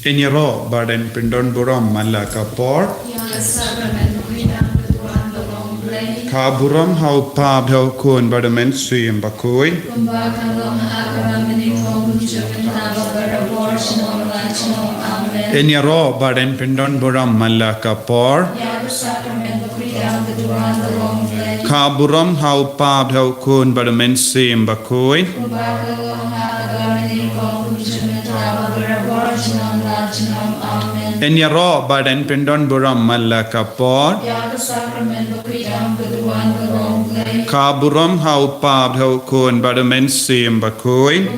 Enyero baden pindon buram malaka por Kaburam hau pab hau kun badamen suyim bakui Enyero baden pindon buram malaka por Kaburam hau pab hau kun badamen suyim bakui Enyero baden pindon buram malaka por Kaburam hau pab hau kun badamen suyim bakui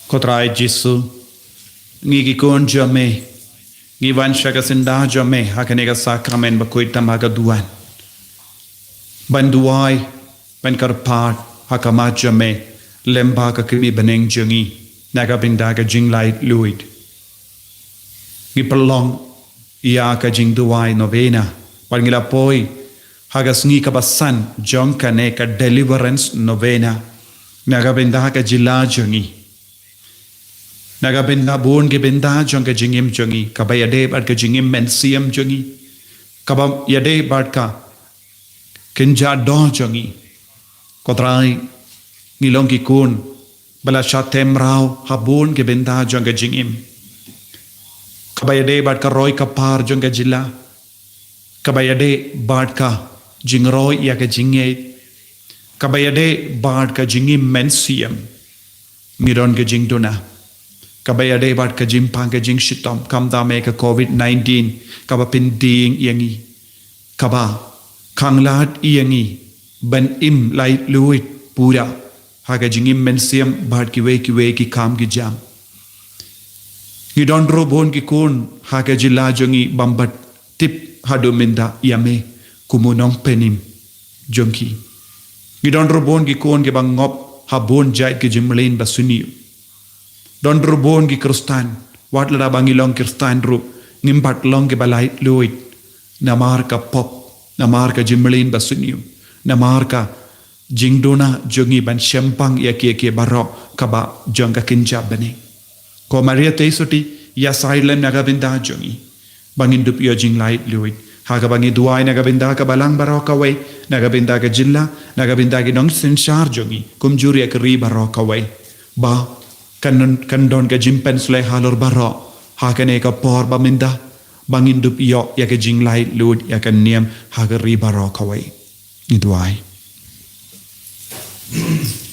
Kotrai Jisu Ngigi kun jame Ngivan shaga sinda jame Hakanega sakramen bakui tamaga duan Banduai Bankarpat Hakama jame Lemba ka kimi beneng jengi Naga bindaga jing light luid Ngipalong Ia ka jing duai novena Pangila poi Hagas ngi kabasan Jong ka ne ka deliverance novena Naga bindaga jila jengi Naga binda buon ke binda jong ka jingim jengi Kabayade bat ka jingim mensiam jengi Kabam yade bat ka Kinja do jengi Kotrai Ngilong kikun Bala syatem rau Habun ke binda jong ka jingim Kabayade bat ka roy kapar jong ka jila Kabayade bat ka jingroy ya ka jingye Kabayade bat ka jingim mensiam Miron ka jingduna Kabayade bat ka jimpang ka jing shitom Kamdame ka COVID-19 Kaba pinding iyangi Kaba Kanglat iyangi Ban im lai luit pura Haga jingim mensiam bat kiwe ki kam ki jam Ngidon robon ki kun Haga jila jongi bambat Tip hadu minda yame Kumunong penim Jongki Ngidon robon ki kun Ke bang ngop habon jait ke jimlein basuniu Don rubon ki kristan wat la bangi long kristan ru ngimpat long ke balai luit namar ka pop namar ka jimlin basuniu namar ka jingdona jongi ban shempang ya ke barok kaba jonga kinja bani ko maria teisoti ya silent naga binda jongi bangin dup yo jing light luit haga bangi duai naga binda ka balang barok away naga binda ka jilla naga binda ki nong sin shar jongi kumjuri ka ri barok away ba Kandon ka jimpen sulay halor baro Hakane ka por baminda Bangindup iyo ya ka jinglay lud ya ka niyam Hagari baro kaway Iduay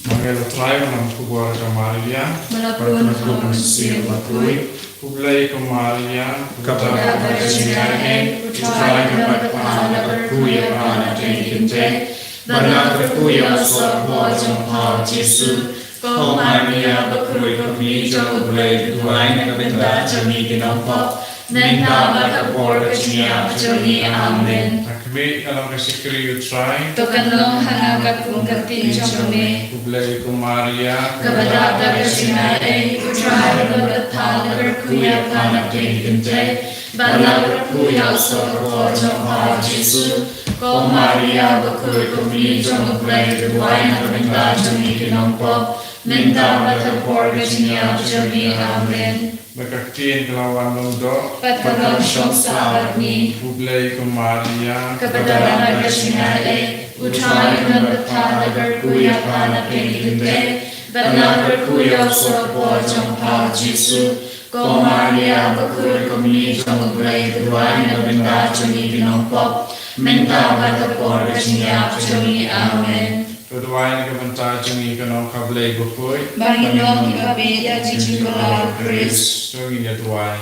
Magalo tayo ng kubuha ka Maria Malapun ang siya matuloy Publay ka Maria Kapag ka sinyahin Utay ka magpahala ka kuya pa natin kinte Banag ka kuya sa botong pa Jesu Kau Maria berkuri kami jauh boleh duai nak benda jami kenapa nenda berkabur kecinya jami amin. Kami dalam kesikri utrai. Tokanong hangakat kung katin jami. Boleh ku Maria. Kepada terkesinai utrai berkata berkuya panak kente. Bala berkuya sorbo jompa Yesus. Kau Maria berkuri kami jauh boleh duai nak benda jami kenapa. Minta berkabur kecinya jami amin. Berkatin kelawan ludo. Patkalong syong sahabat ni. Publay ku Maria. Kepada naga sinai. Utray na berkata berkuya panak kente. Bala berkuya sorbo jompa Yesus. Kau Maria berkuri kami jauh boleh duai nak benda jami kenapa. Minta berkabur kecinya jami amin. Kedua ini kebentar jengi kenal kablai bukui. Banginom kibabeda jijikola Chris. Jengi ya tuai.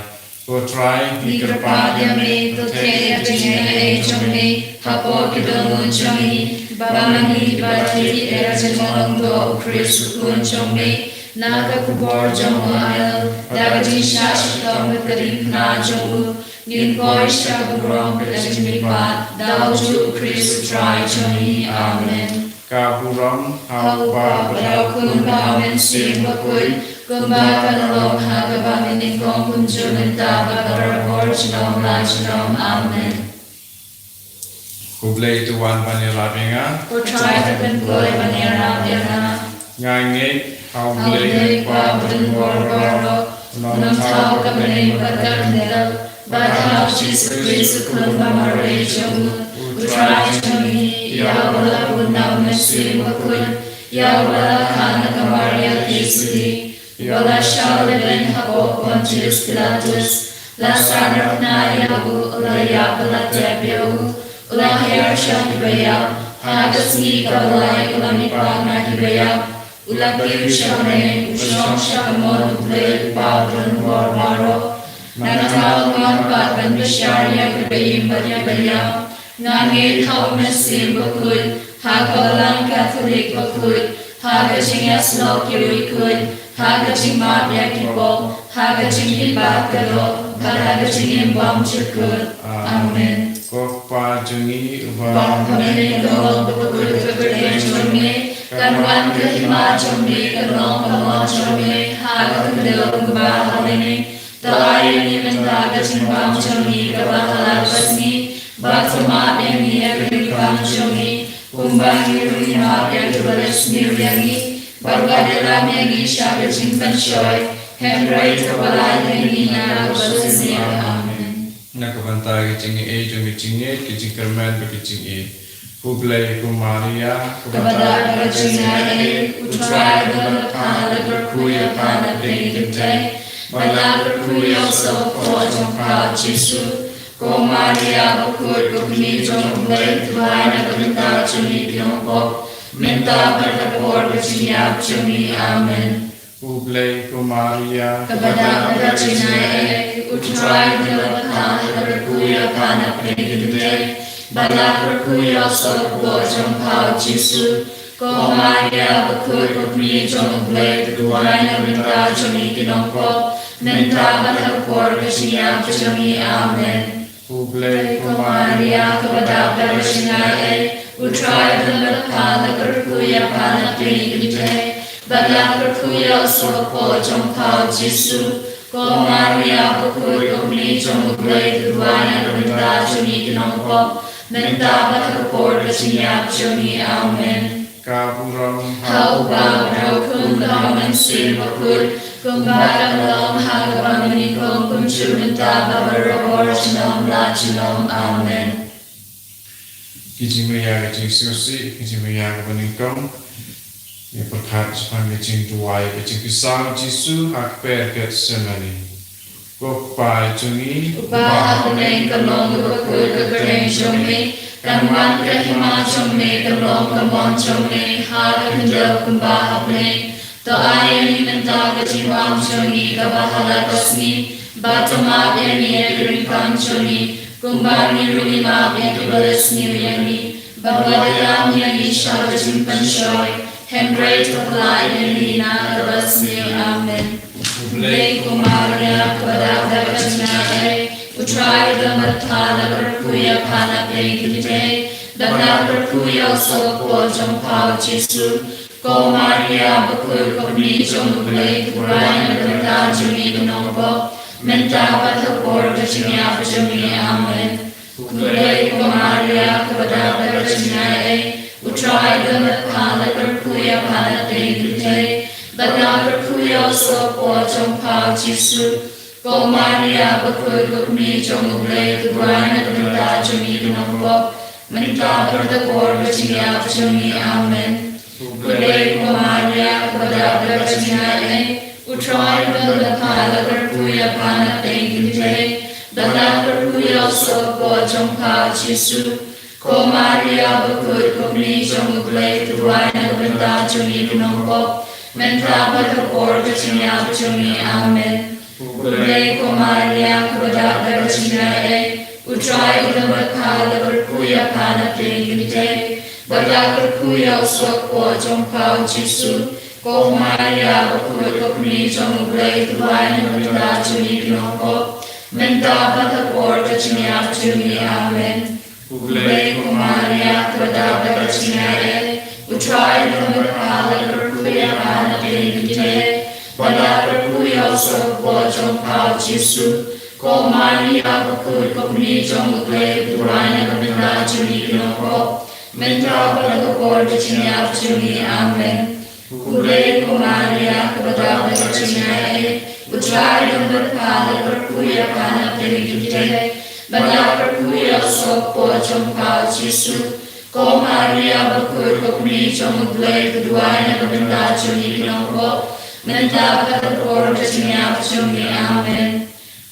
Ko try ni kerpada me to te jengi jengi hapo kidongo jengi. Babangi bati era jengi do Chris kun jengi. Naga kubor jengi ayel. Dagaji shashtam kering na jengi. Nin koi shaburom jengi pat. Dauju Chris try jengi amen. Kaburam haupa berakun bamen sim bakui kumbakan long hagabamin ikong kunjungin taba karabor jinom la jinom amen. Kublai tuan panira penga. Utrai tekan koi panira penga. Ngai hau blai kwa berdengor-goro. Non tau kemenai berkandel. Badau Jesus Christus kun pamarai jomu. Utrai jomi ya wala bunau mesin bakun. Ya wala kana kamaria Yesus. Wala syawal ben habo Pontius Pilatus. La sarapna yahu ulaya pelatebyahu. Ulah her syahibaya. Hagasni kawalai ulami pagna hibaya. Ulah kiu syamene usyong syakamon ublay padron war maro. Nanatao ngon patban bisyarya kibayim baya. Ngangi tau mesin bakul. Hagalang Katolik bakul. Hagaching yaslok kirikul. Hagaching mabya kipol. Hagaching hibat kado. Hagaching imbam chikul. Amen. Kopa jungi Bang kami dol bakul keberdayaan jomne. Kanwan kehima jomne. Kanong kamon jomne. Hagakudel kebahalene. Talayani mentagaching bang jomne. Kebahalar basni. Batuma demi kerikam jomne. Kumbang yuri mabya kebalas niryangi. Bargadela mengi syagaching penshoy. Hembrai kebalai menina kebalasnya. Amen. Nakabantay kicing kicing kicing kerman kicing Kublai kumaria Kepada kecingnya utrai berkala berkuya pada pengintai. Banyak berkuya sopo jongkau Yesus. Kumaria berkuya kukni jongklai Tuhan keminta cumi tiongkok. Minta berkapor kecingnya cumi. Amen. Kublai kumaria Kepada kecingnya utrai berkala berkuya pada pengintai. Banyak berkuya sopo jongkau Yesus. Kumaria berkuya kukni jongklai Tuhan keminta cumi tiongkok. Minta berkapor kecingnya cumi. Amen. Kublai Kumaria kepada kecingnya utrai berkala berkuya pada pengintai. Banyak berkuya sopo jongkau Yesus. Kumaria berkuya kukni jongklai Tuhan keminta cumi tiongkok. Minta berkapor kecingnya cumi. Amen. Kaburam Hau bau kum kaman sin bakul. Kumbara dalam hagapan menikung kumcu minta babarabor shalom la shalom. Amen. Kicing maya kicing susi kicing maya kebenikong. Ya berkat sepang kicing tuai kicing pisau Yesus hak perket semani. Kopai jungi Upah kuning kelong bakul kekereng jomne. Kanwan kehima jomne kelong kemon jomne. Haga kendel kumbah kuning. Doayan minta kecimbang jomni kebahala kosni. Batama beni keringkang jomni. Kumbang niruni ma beni balas niryangi. Bahwa dalam yangi syar jimpan syoy. Hembrai terkelai menina kebalas nir. Amen. Kublai kumaria kepada kecingnya. Utrai berkala berkuya pada pengintai. Banyak berkuya sopo jongkau Yesus. Kumaria berkuya kukni jongklai Tuhan keminta cumi tiongkok. Minta berkapor kecingnya cumi. Amen. Kublai kumaria kepada kecingnya. Utrai berkala berkuya pada pengintai. Banyak berkuya sopo jongkau Yesus. Kumaria berkuya kukni jongklai Tuhan keminta cumi tiongkok. Minta berkapor kecingnya cumi. Amen. Kublai kumaria kepada kecingnya. Utrai berkala berkuya pada pengintai. Banyak berkuya sopo jongkau Yesus. Kumaria berkuya kukni jongklai Tuhan keminta cumi tiongkok. Minta berkapor kecingnya cumi. Amen. Kublai kumaria kepada kecingnya. Utrai berkala berkuya pada pengintai. Banyak berkuya sopo jongkau Yesus. Kumaria berkuya kukni jongklai Tuhan keminta cumi tiongkok. Minta berkapor kecingnya cumi. Amen. Kublai kumaria kepada kecingnya. Utrai berkala berkuya pada pengintai. Banyak berkuya sopo jongkau Yesus. Ko Maria bakul ko ni jong ugle durana kabinda chuni kinoko mentra pada ko de chinya chuni amen ugle ko Maria kabada de chinya e utrai number kala perkuya kana perigite bada perkuya so po jong pa Yesu ko Maria bakul ko ni jong ugle durana kabinda chuni kinoko mentra pada ko de chinya chuni amen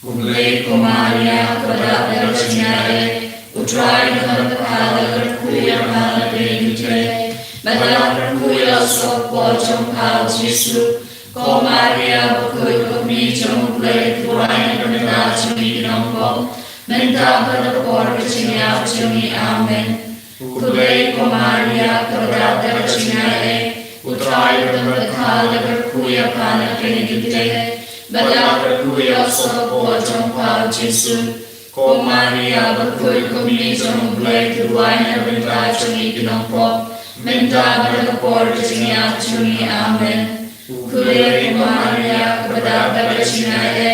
Ugle ko Maria kabada de chinya e utrai number kala perkuya kana perigite bada perkuya so po jong pa Yesu ko Maria bakul ko ni jong ugle durana kabinda chuni kinoko mentra pada ko de chinya chuni amen Ugle ko Maria kabada de chinya e utrai number kala perkuya kana perigite bada perkuya so po jong pa Yesu ko Maria bakul ko ni jong ugle durana kabinda chuni kinoko mentra pada ko de chinya chuni amen Ugle ko Maria kabada de chinya e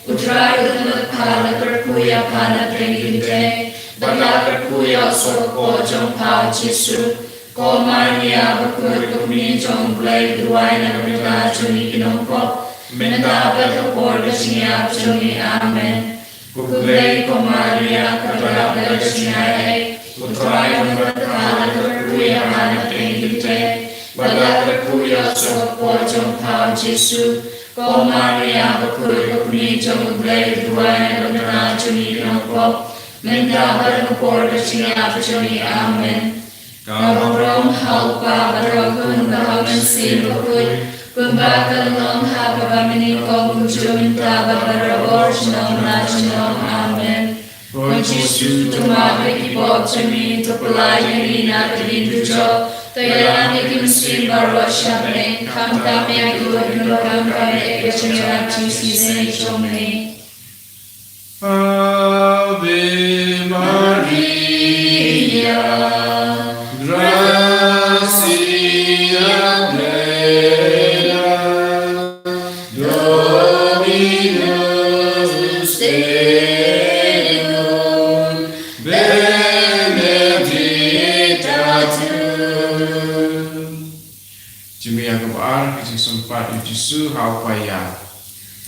utrai number kala perkuya kana perigite bada perkuya so po jong pa Yesu ko Maria bakul ko ni jong ugle durana kabinda chuni kinoko mentra pada ko de chinya chuni amen Ugle ko Maria kabada de chinya e utrai number kala perkuya kana perigite bada perkuya so po jong pa Yesu ko Maria bakul ko ni jong ugle durana kabinda chuni kinoko mentra pada ko de chinya chuni amen Kabarong halpa barokun bahamen silbukul Kumbakal long hababamini kong kujuminta babarabor shalom na shalom amen Lord Jesus tumabe kipog chami tupulay nirina kadindujo Toyalan ikim silbaro shabne kam kami agulog nulogam kami ekachanyarang chisisen chomne Ave Maria Gracia plena, Dominus tecum, benedicta tu. Jimi yang kebar, kisi sempat Yesus hau payah.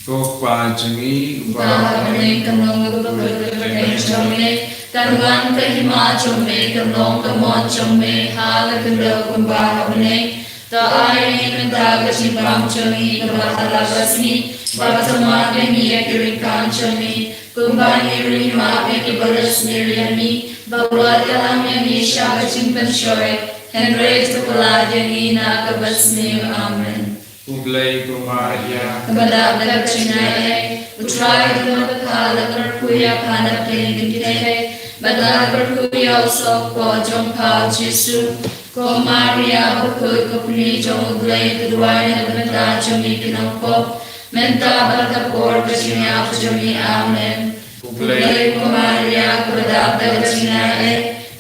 Kau pajami, Bahane kamong gubagay chome Tanwan kahima chome kamong kamon chome Hala kanda kumbahane Ta ay kanda kasimbang chome Kabahalabasni Bagatama kami akirikan chome Kumbani rima pekibalas niriyami Bawat kalam yami siya kasimpan shoy Henry tupaladyan inakabasni Amen Ugle ko Maria Kabada de chinya e utrai number kala perkuya kana perigite bada perkuya so po jong pa Yesu ko Maria bakul ko ni jong ugle durana kabinda chuni kinoko mentra pada ko de chinya chuni amen Ugle ko Maria kabada de chinya e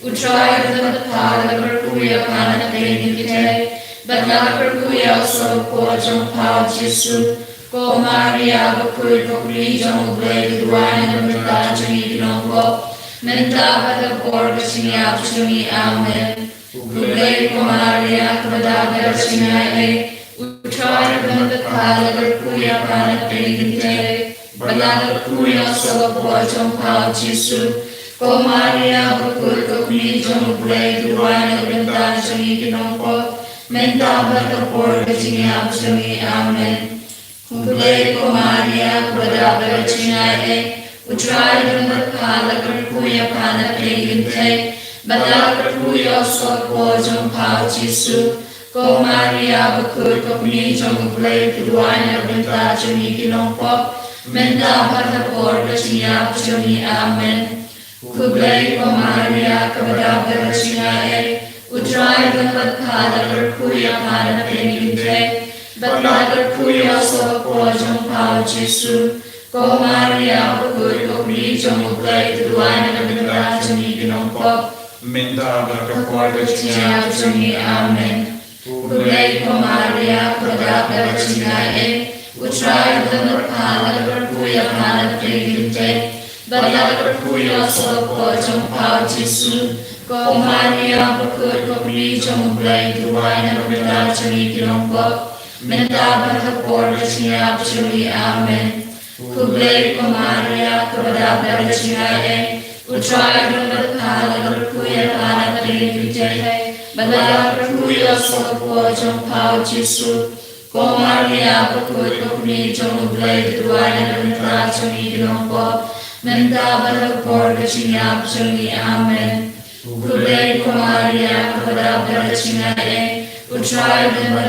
utrai number kala perkuya kana perigite bada perkuya so po jong pa Yesu ko Maria bakul ko ni jong ugle durana kabinda chuni kinoko mentra pada ko de chinya chuni amen Ugle ko Maria kabada de chinya e utrai number kala perkuya kana perigite bada perkuya so po jong pa Yesu ko Maria bakul ko ni jong ugle durana kabinda chuni kinoko mentra pada ko de chinya chuni amen Ugle ko Maria kabada de chinya e utrai number kala perkuya kana perigite bada perkuya so po jong pa Yesu ko Maria bakul ko ni jong ugle durana kabinda chuni kinoko mentra pada ko de chinya chuni amen Ugle ko Maria kabada de chinya e utrai number kala perkuya kana perigite bada perkuya so po jong pa Yesu ko Maria bakul ko ni jong ugle durana kabinda chuni kinoko mentra pada ko de chinya chuni amen Ugle ko Maria kabada de chinya e Utrai Dhamma Prakuya Pana Priginte, Bala Prakuya Sopo Jom Pao Jisu, Ko Maria Bakut Kopri Jom Blay Duwaina Kabila Chari Kilombo, Menda Bata Porta Chiya Chari Amen. Kublay Ko Maria Kabada Bata Chiya Utrai Dhamma Prakuya Pana Priginte, Bala Prakuya Sopo Jom Pao Jisu, Ko Maria Bakut Kopri Jom Blay Duwaina Kabila Chari Kilombo, Menda Bata Porta Chiya Chari Amen. Kublay Ko Maria Kabada Bata Chiya Utrai Dhamma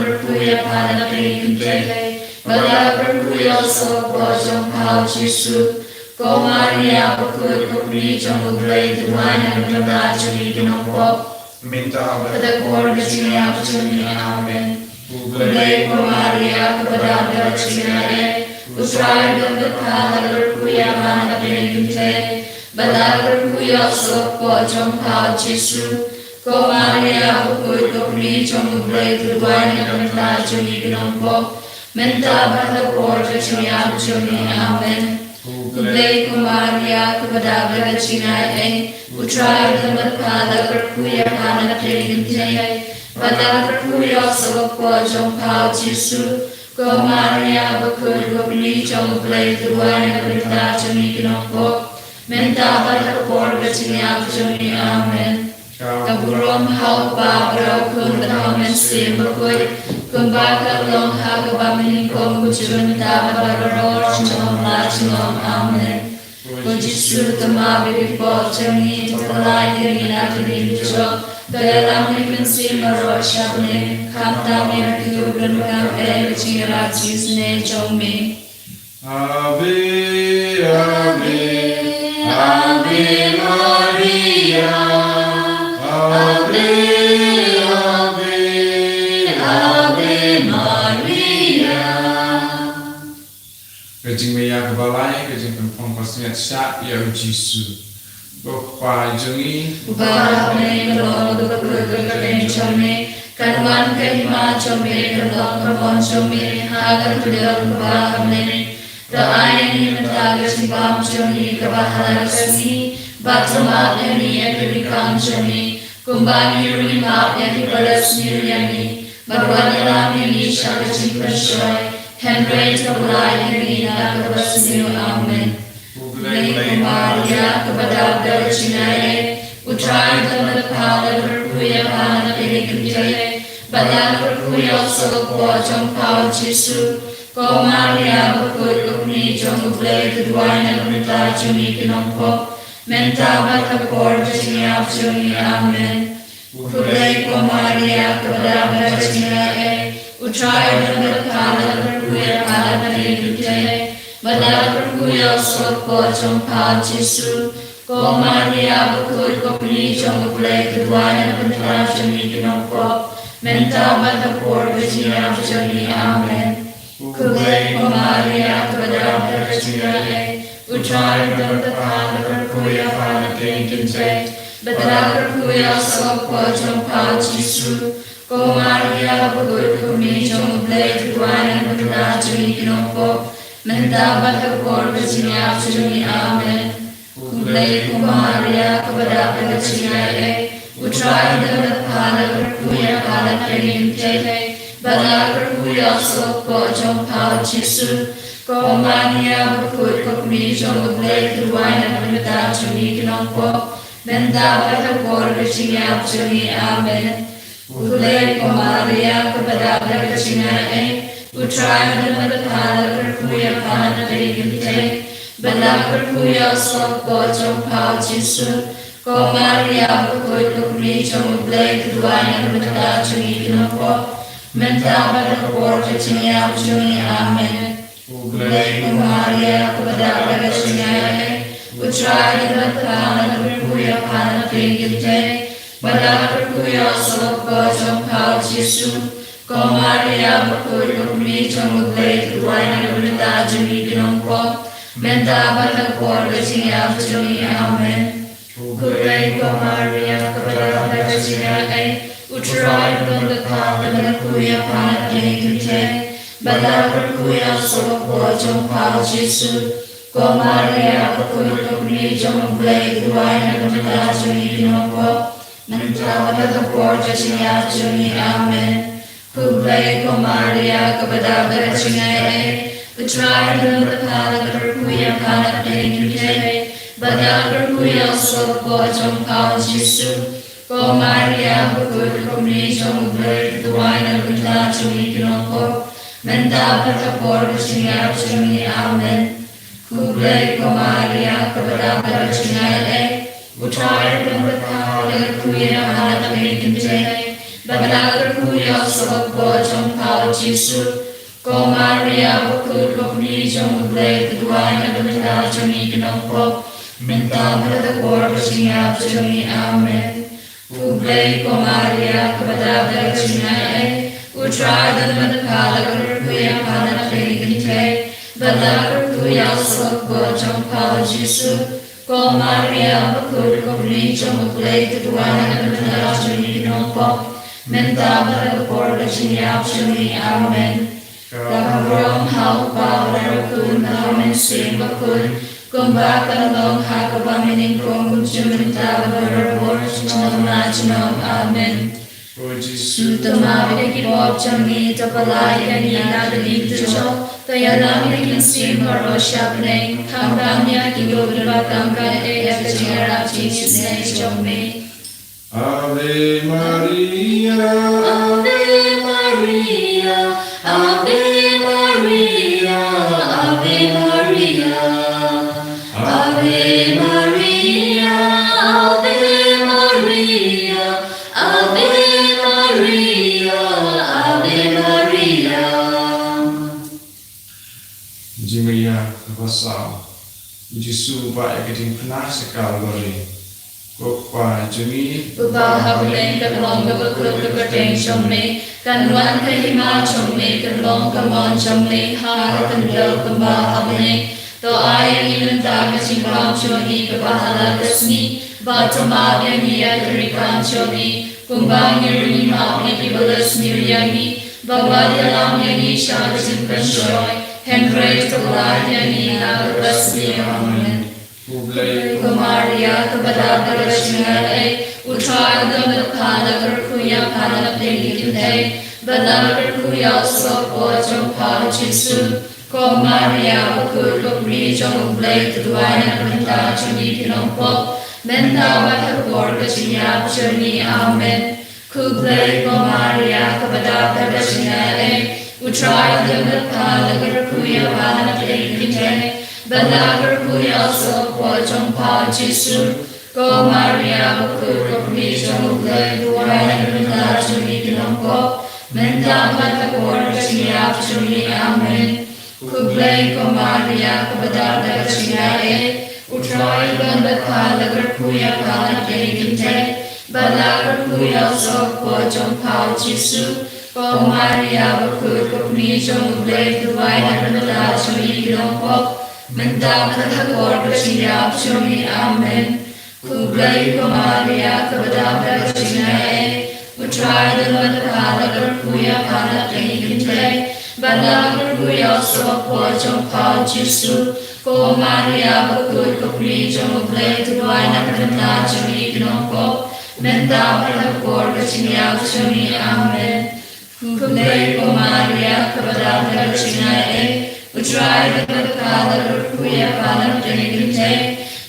Prakuya Pana Priginte, Bala Prakuya Sopo Jom Pao Jisu, Ko Maria Bakut Kopri Jom Blay Duwaina Kabila Chari Kilombo, Minta Bata Porta Chiya Chari Amen. Kublay Ko Maria Kabada Bata Chiya Utrai Dhamma Prakuya Pana Priginte, Bala Prakuya Sopo Jom Pao Jisu, Ko Maria Bakut Kopri Jom Blay Duwaina Kabila Chari Kilombo, Menda Bata Porta Chiya Chari Amen. Kublay Ko Maria Kabada Bata Chiya Utrai Dhamma Prakuya Pana Priginte, Bala Prakuya Sopo Jom Pao Jisu, Ko Maria Bakut Kopri Jom Blay Duwaina Kabila Chari Kilombo, Menda Bata Porta Chiya Chari Amen. Kaburom Hau Ba Brau Kun Baham and Sim Bakut, Kumbaka Long Hagabamin Kom Kuchun Dava Baror Chom La Chom Amen. Kujisu Tamabi Before Chami Tokalai Dirina Kiricho, Kalam Nikan Sim Maro Shabne, Kaptami Kugan Kam El Chiratis Ne Chomi. Ave, Ave, Ave Maria. Ave, Ave, Ave Maria. Kajing Maya Kabalai, Kajing Kampong Pasniat Syak Ya Jisu. Bapa Jungi, Barame Kalong Dukakudukadeng Chome, Kanwan Kahima Chome, Kalong Kabon Chome, Hagar Kudel Kabahamne, Ra'ayin Matagashibam Chome, Kabahalasani, Batama Yani Yakirikam Chome, Kumbani Rima Yakibalas Niriani, Badwanalami Shakachikan Shoy, Henry Tabulai Nirina Kabasinu Amen. Kublay Ko Maria Kabada Bata Chiya Utrai Dhamma Prakuya Pana Priginte, Bala Prakuya Sopo Jom Pao Jisu, Ko Maria Bakut Kopri Jom Blay Duwaina Kabila Chari Kilombo, Menda Bata Porta Chiya Chari Amen. Kublay Ko Maria Kabada Bata Chiya Utrai Dhamma Prakuya Pana Priginte, Bala Prakuya Sopo Jom Pao Jisu, Ko Maria Bakut Kopri Jom Blay Duwaina Kabila Chari Kilombo, Menda Bata Porta Chiya Chari Amen. Kublay Ko Maria Kabada Bata Chiya Utrai Dhamma Prakuya Pana Priginte, Bala Prakuya Sopo Jom Pao Jisu, Ko Maria Bakut Kopri Jom Blay Duwaina Kabila Chari Kilombo, Menda Bata Porta Chiya Chari Amen. Kublay Ko Maria Kabada Bata Chiya Utrai Dhamma Prakuya Pana Priginte, Bala Prakuya Sopo Jom Pao Jisu, Ko Maria Bakut Kopri Jom Blay Duwaina Kabila Chari Kilombo, Menda Bata Porta Chiya Chari Amen. Kublay Ko Maria Kabada Bata Chiya Utrai Dhamma Prakuya Pana Priginte, Bala Prakuya Sopo Jom Pao Jisu, Ko Maria Bakut Kopri Jom Blay Duwaina Kabila Chari Kilombo, Menda Bata Porta Chiya Chari Amen. Kublay Ko Maria Kabada Bata Chiya Utrai Dhamma Prakuya Pana Priginte, Bala Prakuya Sopo Jom Pao Jisu, Ko Maria Bakut Kopri Jom Blay Duwaina Kabila Chari Kilombo, Menda Bata Porta Chiya Chari Amen. Kublay Ko Maria Kabada Bata Chiya Utrai Dhamma Prakuya Pana Priginte, Bala คุยเอาสวกบัวจงเผาจิสุก็มาเรียกคุยกับนี้จงเบลด้วยในกรรมตาจุนีนโกมันจะวัดตะโกจะชิญาจุนีอาเมนผู้เบลก็มาเรียกกับดาบดชิญาเออุตรายเรื่องตะพาลกระคุยพาลเพลงเจบดากระคุยเอาสวกบัวจงเผาจิสุก็มาเรียกคุยกับนี้จงเบลด้วยในกรรมตาจุนีนโกมันจะวัดตะโกจะชิญาจุนีอาเมนKublai Komaria Kabada Parachinale Utrai Pramapala Kuya Hana Pekinte Babala Kuya Sabako Jom Pao Jisu Komaria Bakur Kopni Jom Kublai Kuduana Kabada Jomi Kinoko Minta Bada Kor Pachinya Jomi Amen Kublai Komaria Kabada Parachinale Utrai Pramapala Kuya Hana Pekinte Bala Kuya Sabako Jom Pao Jisu Komaria Bakur Kopni Jom Kublai Kuduana Kabada Jomi Kinoko Minta Bada Kor Pachinya Jomi Amen Kabarong hau pao larakun namin simbakun Kumba kalong hakabamining kong juminta barabor Chinom na chinom amen Sutama pinagibog changi tapalay kanina dalito siya Kaya lang naging baro siya pinay Hanggang niya kigulibat ang kaya at kajirap Jesus na isyong Ave Maria Ave Maria Ave Maria, Ave Maria, Ave Maria, Ave Maria, Ave Maria, Ave Maria. Jimaya Vasau, Jisu ba ekiting penasakal gori, kokpa jumi. Ubaha buleng kalong gabagul gabageng shome. Kanwan kahima chomne kalong kamon chomne har kandal kamba abne to ayang inanta kachingam choni kabahala kasni batama yaniya karikan choni kumbang yirni maapne kibalas niryani bagwadyalam yani shadajin kanshoy henry tolad yani nagarasni amen Kublai Kumaria kabada karashingalay Utray damdal khala karkuya khala plegitay Badal karkuya sopo jom pao jisu Kumaria bakur kopri jom ublay Tuduay na kanta joni kinongpo Menta watakor kachinyap joni amen Kublai Kumaria kabada karashingalay Utray damdal khala karkuya khala plegitay Badal kuya sopo jom pao jisu Komaria bakur kopni jom ublay Duway na kanta joni kinongpo Menta watakor kachinyap joni amen Kublai Komaria kabada karashingalay Utray damdal khala karkuya khala plegitay Badal kuya sopo jom pao jisu Komaria bakur kopni jom ublay Duway na kanta joni kinongpo Menta watakor kachinyap joni amen Kublai Komaria kabada karashingalay Utray damdal khala karkuya khala plegitay Badal karkuya sopo jom pao jisu Komaria bakur kopni jom ublay Duway na kanta joni kinongpo Menta watakor kachinyap joni amen Kublai Komaria kabada karashingalay Utray damdal khala karkuya khala plegitay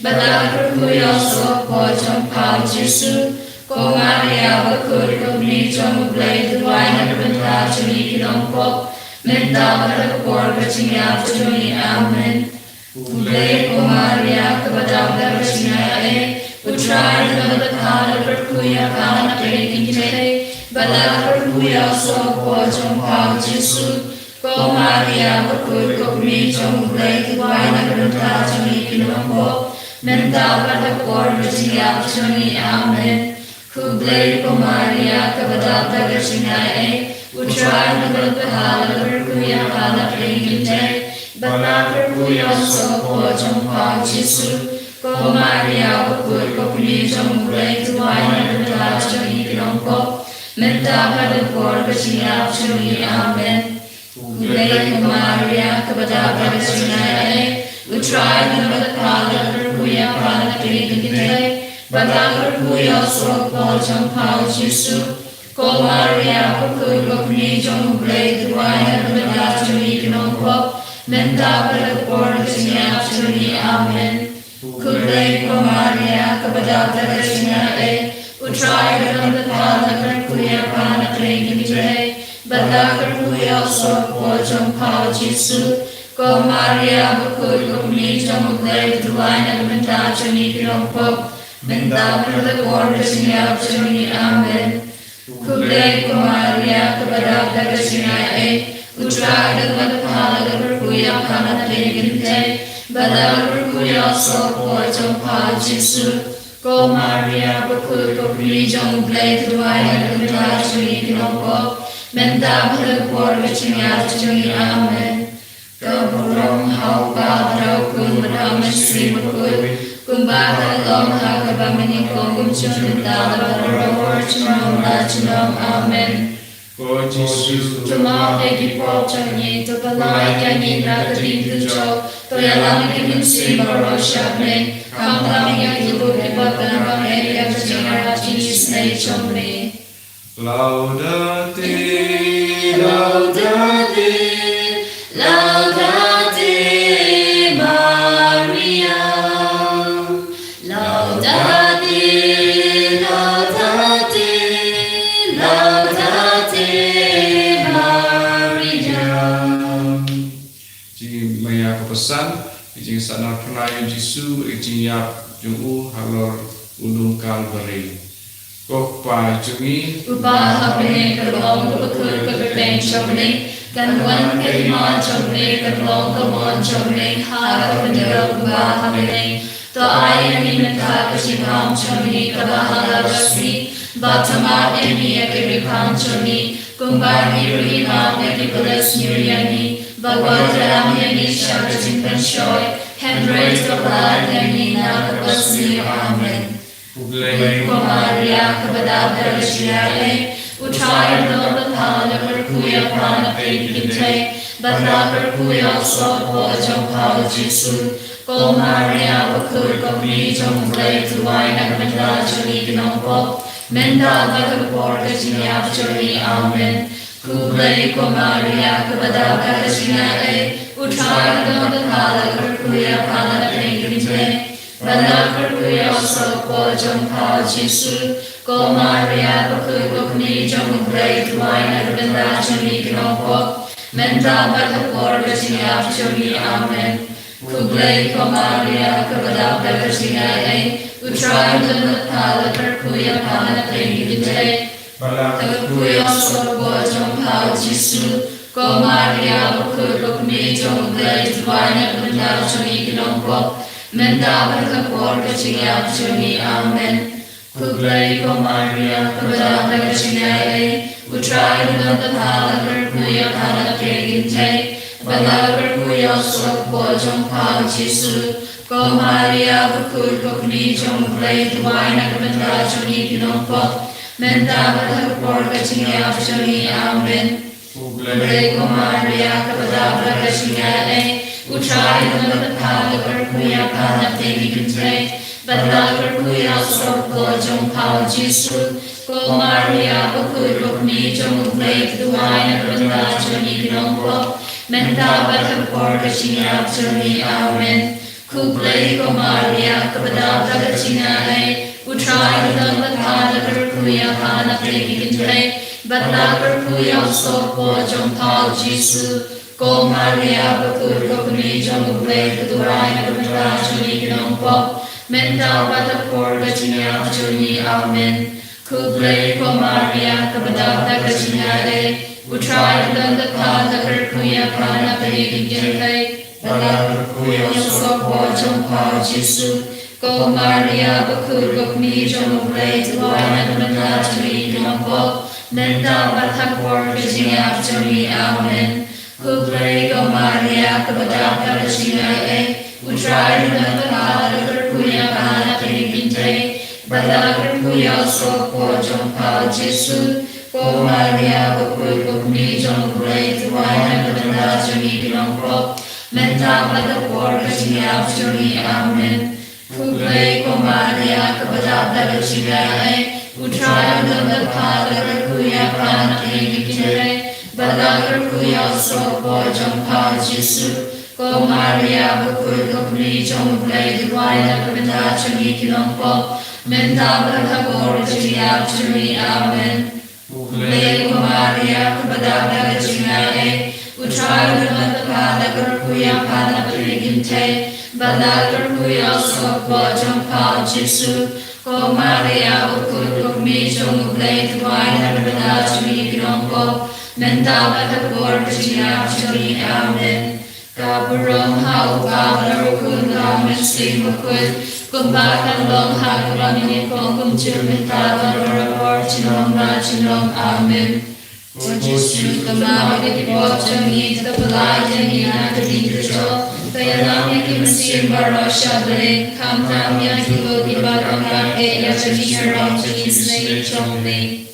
Badal karkuya sopo jom pao jisu Komaria bakur kopni jom ublay Duway na kanta joni kinongpo Menta watakor kachinyap joni amen Kublai Komaria kabada karashingalay Utray damdal khala karkuya khala plegitay Badal karkuya sopo jom pao jisu Komaria bakur kopni jom ublay Duway na kanta joni kinongpo Menta watakor kachinyap joni amen Kublai Komaria kabada karashingalay Utray damdal khala karkuya khala plegitay Badal karkuya sopo jom pao jisu Komaria bakur kopni jom ublay Duway na kanta joni kinongpo Menta watakor kachinyap joni amen Kublai Kumaria kepada Prasinai Utrai Namakala Kuya Prana Klintai Badakar Kuya Sokol Champao Jisu Komaria Pukul Gopni Jong Blade Dwaya Badachuni Gnopop Menta Badapor Sinyachuni Amen Kublai Kumaria kepada Prasinai Utrai Namakala Kuya Prana Klintai Badakar Kuya Sokol Champao Jisu Komaria Pukul Gopni Jong Blade Dwaya Badachuni Gnopop Menta Badapor Sinyachuni Amen Kublai Kumaria kepada Prasinai Utrai Namakala Kuya Prana Klintai Badakar Kuya Sokol Champao Jisu Komaria Pukul Gopni Jong Blade Dwaya Badachuni Gnopop Menta Badapor Sinyachuni Amen Kaburong Hau Padrau Kun Madam Sri Mukul Kumbaka Long Hakabamini Kongum Chunita Badapor Chunam Amen O Jesus, Tumau Egi Pop Chanyi Tupalai Kanyi Nakadim Tucho Toyalam Kimin Sri Baro Shabne Kamlam Yaki Buki Bakan Eri Abjinara Jesus Nei Chomne Laudate, Laudate, Laudate Maria Laudate, Laudate, Laudate Maria Jing maya kepesan, jing sana penayan Jisu, jing yap jungu halor undung Kalvari. Kok pa jungi, Upaha Bene Kalong Bakul Kabeng Chomne Kanwan Kaliman Chomne Kalong Kamon Chomne Hara Bandira Upaha Bene To Ayan Minaka Kashikam Chomne Kabahala Rasmi Batama Emi Akirikam Chomne Kumbani Rima Mekipulas Nuriani Bhagavad Yani Shakatin Panshoy Henry Topad Yani Nakapasni Amen Kublai Kumaria kepada Prasinai Utrai Namakala Kuya Prana Klintai Badakar Kuya Sokol Champao Jisu Komaria Pukul Gopni Jong Blade Dwaya Badachuni Gnopop Menta Badapor Sinyachuni Amen Kublai Kumaria kepada Prasinai Utrai Namakala Kuya Prana Klintai Badakar Kuya Sokol Champao Jisu Komaria Pukul Gopni Jong Blade Dwaya Badachuni Gnopop Menta Badapor Sinyachuni Amen Kublai Kumaria kepada Prasinai Utrai Namakala Kuya Prana Klintai Badakar Kuya Sokol Champao Jisu Komaria Pukul Gopni Jong Blade Dwaya Badachuni Gnopop Menta Badapor Sinyachuni Amen Kublai Kumaria kepada Prasinai Utrai Namakala Kuya Prana Klintai Badakar Kuya Sokol Champao Jisu Komaria Pukul Gopni Jong Blade Dwaya Badachuni Gnopop Menta Badapor Sinyachuni Amen Kublai Kumaria kepada Prasinai Utrai Namakala Kuya Prana Klintai Badakar Kuya Sokol Champao Jisu Komaria Pukul Gopni Jong Blade Dwaya Badachuni Gnopop Menta Badapor Sinyachuni Amen Kublai Kumaria kepada Prasinai Utrai Namakala Kuya Prana Klintai Badakar Kuya Sokol Champao Jisu Komaria Pukul Gopni Jong Blade Dwaya Badachuni Gnopop Menta Badapor Sinyachuni Amen Kublai Kumaria kepada Prasinai Utrai Namakala Kuya Prana Klintai Badakar Kuya Sokol Champao Jisu Komaria Pukul Gopni Jong Blade Dwaya Badachuni Gnopop Menta Badapor Sinyachuni Amen Kublai Kumaria kepada Prasinai Utrai Namakala Kuya Prana Klintai Badakar Kuya Sokol Champao Jisu Ko Maria bakul kumi jong kulay tuwai na kabanda joni kinongko. Menta pada por kasinya joni amen. Kulay ko Maria kabada daga sinay. Utraya daga pada kuya kana kini badagar kuya sopo jong pa Jesu. Ko Maria bakul kumi jong kulay tuwai na kabanda joni kinongko. Menta pada por kasinya joni amen. Kulay ko Maria kabada daga sinay. Utraya daga pada kuya kana kini badagar kuya sopo jong pa Jesu. Ko Maria bakul kumi jong kulay tuwai na kabanda joni kinongko. Menta pada por kasinya joni amen. Kaburong hau kablar kun kamen sing makul. Kumbakan long hakaran ini kong kumcil minta kablar cinong na cinong amen. O Jesu kamari di bawah ni terpelai jadi nak dikerja. Kaya namanya kimsin barosha beri kam namanya kilo di bakang ya jadi serong kisne chomne.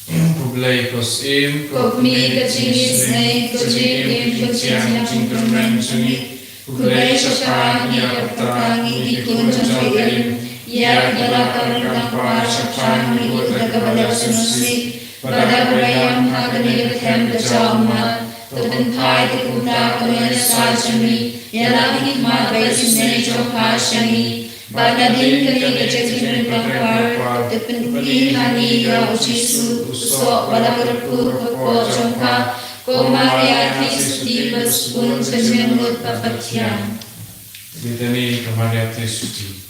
Publik kosim, Kokmi kecingis ne kecingin kecing cingkremen seni. Kulai sekarang ya tertangi ikut jauhin. Ya belakang tanpa sekarang ikut kepada senusi. Pada berayam hakani berhem berjauhan. Terbentai dikumpulkan oleh sajemi. Ya lagi hikmat baik seni jauh seni. Pada din kini kecil berpakar. Terpenting hani ya Jesu. Usok pada berku kekot jongka. Ko Maria Kristi berspun senyumut papatian. Litany to Maria Kristi.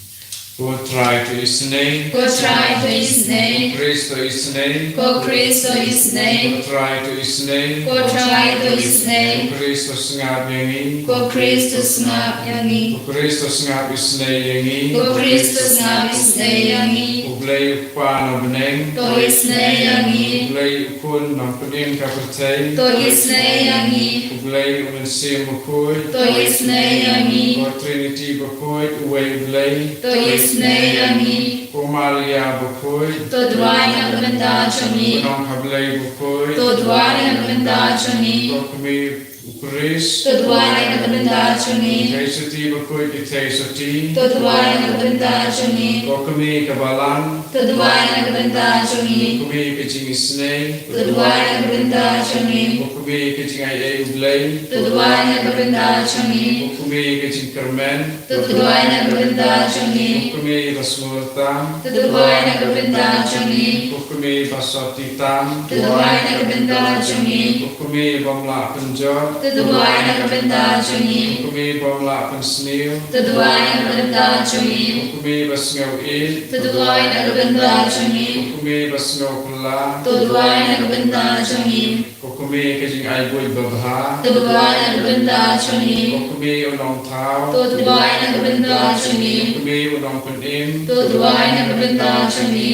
Go try to His name. Go try to His name. Praise to His name. Go praise to His name. Go try to His name. Go try to His name. Praise to sengap yangi. Go praise to Snap Yangi. Praise to sengap His name yangi. Go praise to Snap His name Yangi. Ublay ukpan obneng. To His name Yangi. Ublay ukun nam pedin kapatay. To His name Yangi. Ublay umensim ukui. To His name Yangi. Ko Trinity bakui uwe ublay. To His name Yangi. Ko Maria bakui. To dwai na kabanda choni. Ko kablay bakui. To dwai na kabanda choni. Ko kami ukris. To dwai na kabanda choni. Kaisati bakui kitaisati. To dwai na kabanda choni. Ko kami kabalan. To dwai na kabanda choni. Ko kami kicing isnay. To dwai na kabanda choni. Ko kami kicing ay ublay. To dwai na kabanda choni. Ko kami kicing kermen. To dwai na kabanda choni. Ko kami rasmurtam. To dwai na kabanda choni. Ko kami basotitam. To dwai na kabanda choni. Ko kami bamla penjot. To dwai na kabanda choni. Ko kami bamla pensniu. To dwai na kabanda choni. Ko kami basngaw it. To dwai na kabanda choni. Ko kami basngaw kula. To dwai na kabanda choni. Ko kami kicing ay boy babha. To dwai na kabanda choni. Ko kami unong tao. To dwai na kabanda choni. Ko kami unong penim. To dwai na kabanda choni.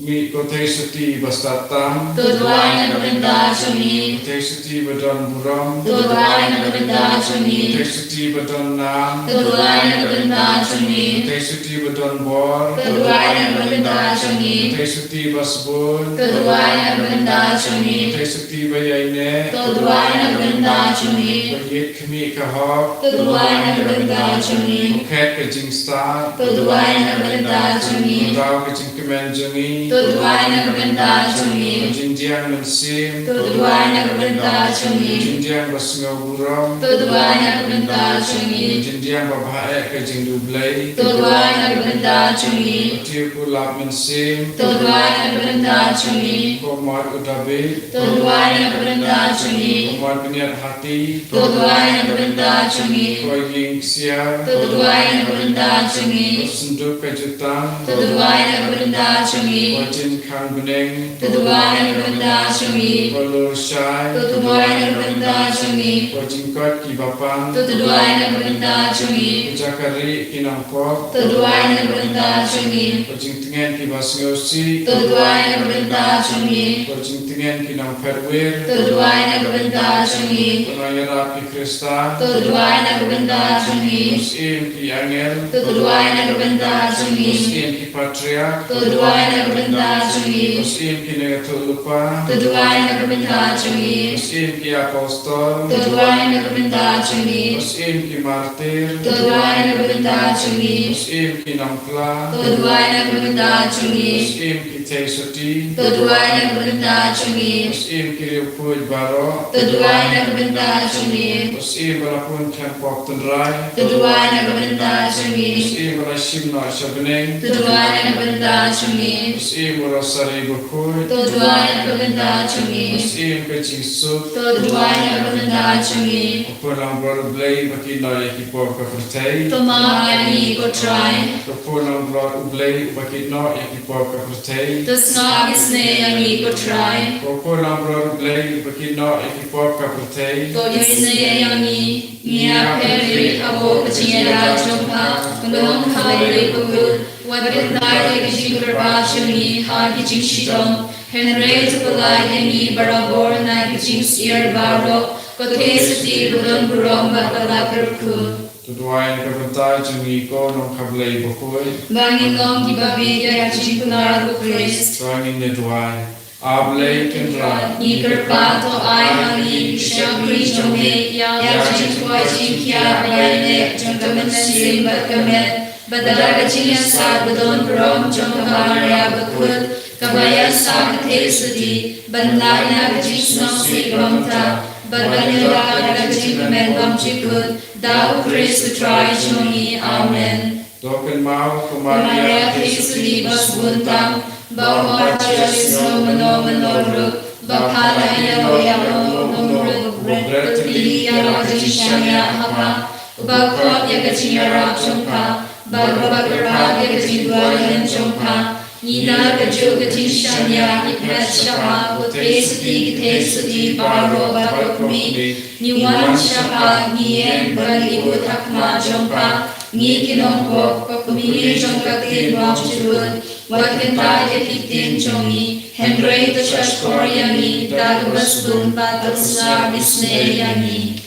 Ko taisati bastatam. To dwai na kabanda choni. Ko taisati badan buram. To dwai na kabanda Ko choni. taisati badan nam. To dwai na kabanda choni. Ko taisati badan bor. To dwai na kabanda choni. Ko taisati basbun. To dwai na kabanda Ko choni. taisati bayayne. To dwai na kabanda choni. Ko yit kami kahok. To dwai na kabanda choni. Ko ket kajing star. To dwai na kabanda choni. Ko rao kajing kemenjangi. To dwai na kabanda Ko choni. jinjiang mensim. To dwai na kabanda Ko choni. jinjiang basngaw buram. To dwai na kabanda Ko choni. jinjiang babae kajing dublay. To dwai na kabanda choni. Ko tiu kulap mensim. To dwai na kabanda choni. Ko mat utabi. To dwai na kabanda choni. Ko mat beniat hati. To dwai na kabanda choni. Ko ying siar. To dwai na kabanda Ko choni. senduk kejutan. To dwai na kabanda choni. Ko jin kan beneng. To dwai na kabanda choni. Ko lur syai. To dwai na kabanda choni. Ko jingkot ki bapan. To dwai na kabanda choni. Ko jakari kinang pok. To dwai na kabanda choni. Ko jing tengen ki basngosi. To dwai na kabanda choni. Ko jing tengen kinang perwir. To dwai na kabanda choni. Ko nayarap ki Krista. To dwai na kabanda choni. Musim ki angel. To dwai na kabanda choni. Musim ki patriark. To dwai na kabanda choni. Musim kini lupa. Tuduai nagminda chungi. Musim ki apostol. Tuduai nagminda chungi. Musim ki martir. Tuduai nagminda chungi. Musim ki namkla. Tuduai nagminda chungi. Musim ki teisuti. Tuduai nagminda chungi. Musim ki riupuj baro. Tuduai nagminda chungi. Musim balapun kan pok tenrai. Tuduai nagminda chungi. Musim balasim no shabneng. Tuduai nagminda chungi. Musim barasari berkuj. Tuduai nagminda chungi. Musim kecing sup. Tuduai nagminda chungi. Pulang brother blay baki no yaki pok kapertei. Tumagani ko try. Pulang brother blay baki no yaki pok kapertei. The snog is ne ko try. Pulang brother blay baki no yaki pok kapertei. To is ne yangi. Nia peri abo kachinga jompa. Kundong kawai ko good. What did I get Jingra Chuni, Hagi Jishidom, Henry to Polai, Henny, Barabor, Nagi Ear Barro, Kotesati, Budon Buromba, Balaperku. Tuduai kabentai chungi ko nong kablay bokoi. Bangin long gibabi, Yajipunar, Chris. Bangin ne duai. Ablay kendra. Niker Pato, I honey, Shabri Jome, Yajin Twajin Kia, Yane, Junkaman Sim, Bakamet. Badaraga chinya sa budon brom jongkamaya bakut kabaya sa katesudi banlay na gajis no si gomta badbanila na gajis men chikut dao Chris utray chungi amen. Doken mau Maria Christi bas buntam bawa charis no manoruk bakala ya no nomruk bertili ya gajis shanya hapa bakot ya gajinya rap jongka Bagabagara Gajidwayan Jompa, Nina Gajugati Shanya, Ipashapa, Utesati, Tesati, Baro, Bagakumi, Niwan Shapa, Nien, Bali, Utakma Jompa, Nikinonko, Pakumi Jomka Kinwachud, Wakenta Yakitin Jomi, Henry the Shashkoriani, Dagabas Bumpa, Tatsar Bisneyani.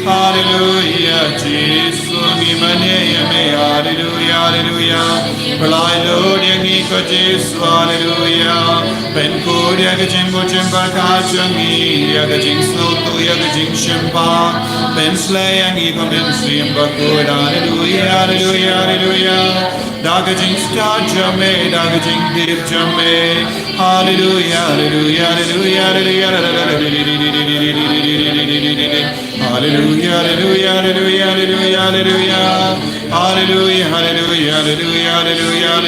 Hallelujah, Jesus, ngimane yame, hallelujah, hallelujah. Belai Lord yang ikut Jesus, hallelujah. Penku dia kecing kucing berkacangi, dia kecing soto, dia kecing syempah. Penslay yang ikut pensim bakut, hallelujah, hallelujah, hallelujah. Da kecing star jame, da kecing deep jame, hallelujah, hallelujah, hallelujah, hallelujah, hallelujah, hallelujah, hallelujah, hallelujah, hallelujah, hallelujah, hallelujah,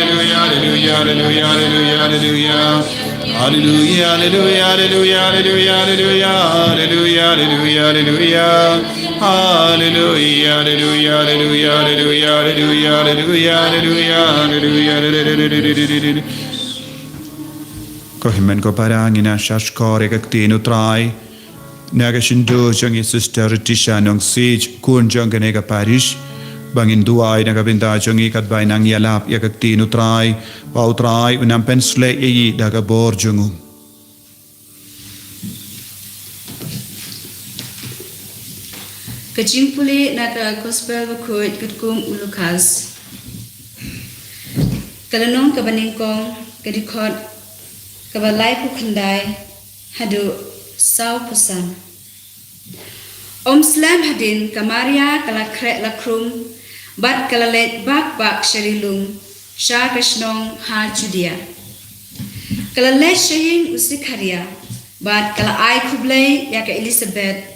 hallelujah, hallelujah, hallelujah, hallelujah, hallelujah, hallelujah, hallelujah. Hallelujah, hallelujah, hallelujah, hallelujah, hallelujah, hallelujah, hallelujah, hallelujah. Hallelujah, hallelujah, hallelujah, hallelujah, hallelujah, hallelujah, hallelujah, hallelujah. Kohimen ko parangin na shashkore kaktino try. Nagashindo jang sister Tisha nong siege kun jang ganega parish. Bangin duay na kabinda jang ikat bay nang yalap yakaktino try. Pau try unang pensle iyi daga bor jangu. Kajing puli naga gospel bakut kutkum ulukas. Kalanong kabaningkong kadikot kabalay pukandai hadu saw pusan. Om slam hadin kamaria kalakret lakrum bat kalalet bak sharilung sha kashnong ha judia. Kalalet shayin usikaria bat kala ai kublay ya ka Elizabeth.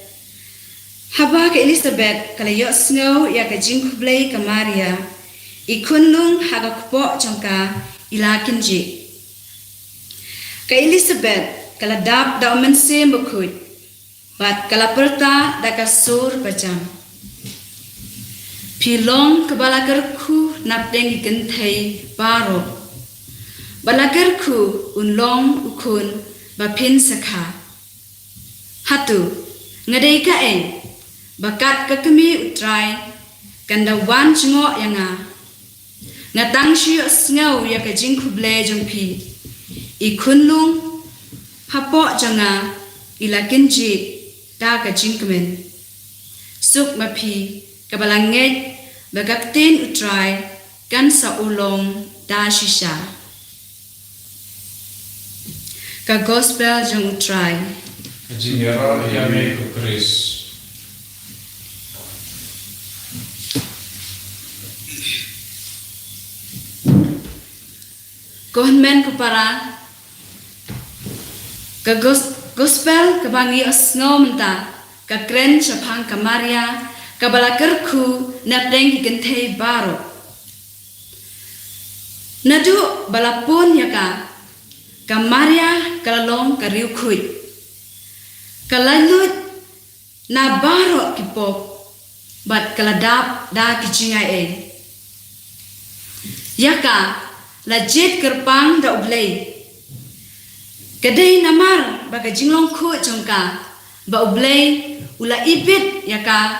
Haba ka Elizabeth kala yo snow ya ka jing kublay kamaria. Ikunlung haga kupo jangka ilakinji. Ka Elizabeth kala dap da omense mbukut. Bat kala perta da ka sur bajam. Pilong kabalakarku napdeng ikenthai baro. Balakarku unlong ukun bapin sakha. Hatu ngadai ka bakat kakami utrai kanda wan cungo yanga. Ngatang siyo sngau ya ka jingkuble jongpi. Ikunlung hapo janga ilakinji da ka jingkemen. Suk mapi kabalanget bagaktin utrai kan sa ulong da shisha. Ka gospel jong utrai. Jingero yame ku Chris. Kohonmen kupara ka gospel kabangi asngo menta ka kren chapang kamaria ka balakarku napdeng ikenthei baro nadu balapun yaka kamaria kalalong kariukhui kalalut na baro kipop bat kaladap da kijingai yaka Lajit kerpang da ublay. Kadai namar baga jinglong ku jongka ba ublay ula ibit yaka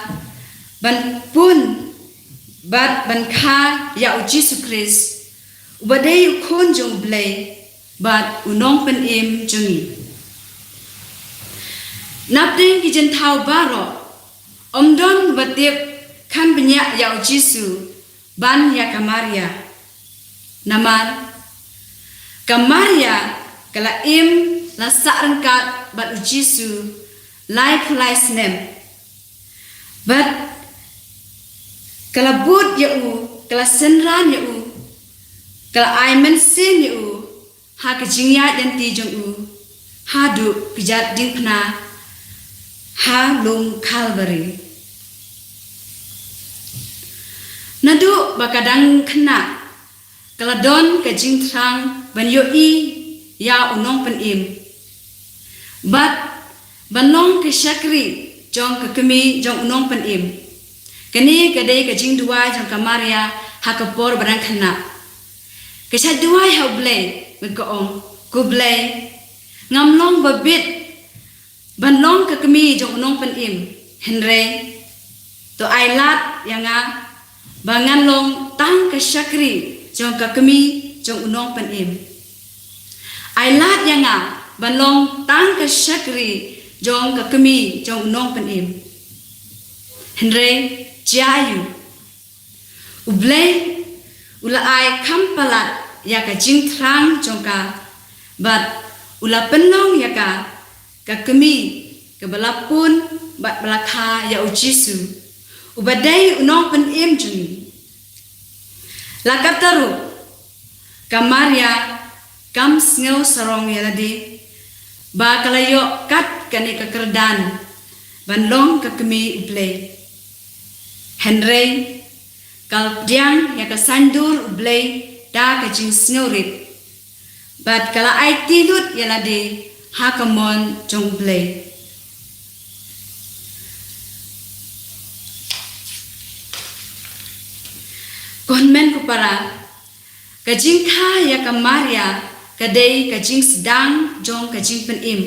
ban pun bat ban kha ya u Jesus Christ ubadai ukon jong ublay bat unong pen im jongi. Napdeng ki jentau baro omdon batip kan banyak ya u Jesus ban ya kamaria. Namar kamaria kala im la sarangkat bat ujisu lai pulai snem bat kala but ya u kala senran ya u kala aimen sin ya u ha kejingya dan ti jong u ha du pijat dingna ha lung Calvary nadu bakadang kena Kaladon ka jingtrang ban yo ya unong pen im. Bat banong ka syakri jong ka kemi jong unong pen im. Kani kadai ka jing duai jong kamaria hakapor barang khana. Kasat duai ha blay magkaong ku blay ngamlong babit banong ka kemi jong unong pen im. Henre to ailat yanga bangan long tang ka syakri jong kakami jong unong pen im. Ailat yanga banlong tang ka syakri jong kakami jong unong pen im. Henry Jayu Ublay ula ai kampalat yaka jing trang jongka bat ula penong yaka kakemi kebalapun bat belakha ya ujisu ubadai unong penim jungi lakataru kamaria kam sngew sarong yaladi ba kalayo kat kani kakerdan banlong kakemi ublay Henry kalpdiang yaka sandur ublay da kajing snowrit bat kala ai tilut yaladi hakamon jong ublay konmen kupara kajing kha ya kamaria kadai kajing sedang jong kajing penim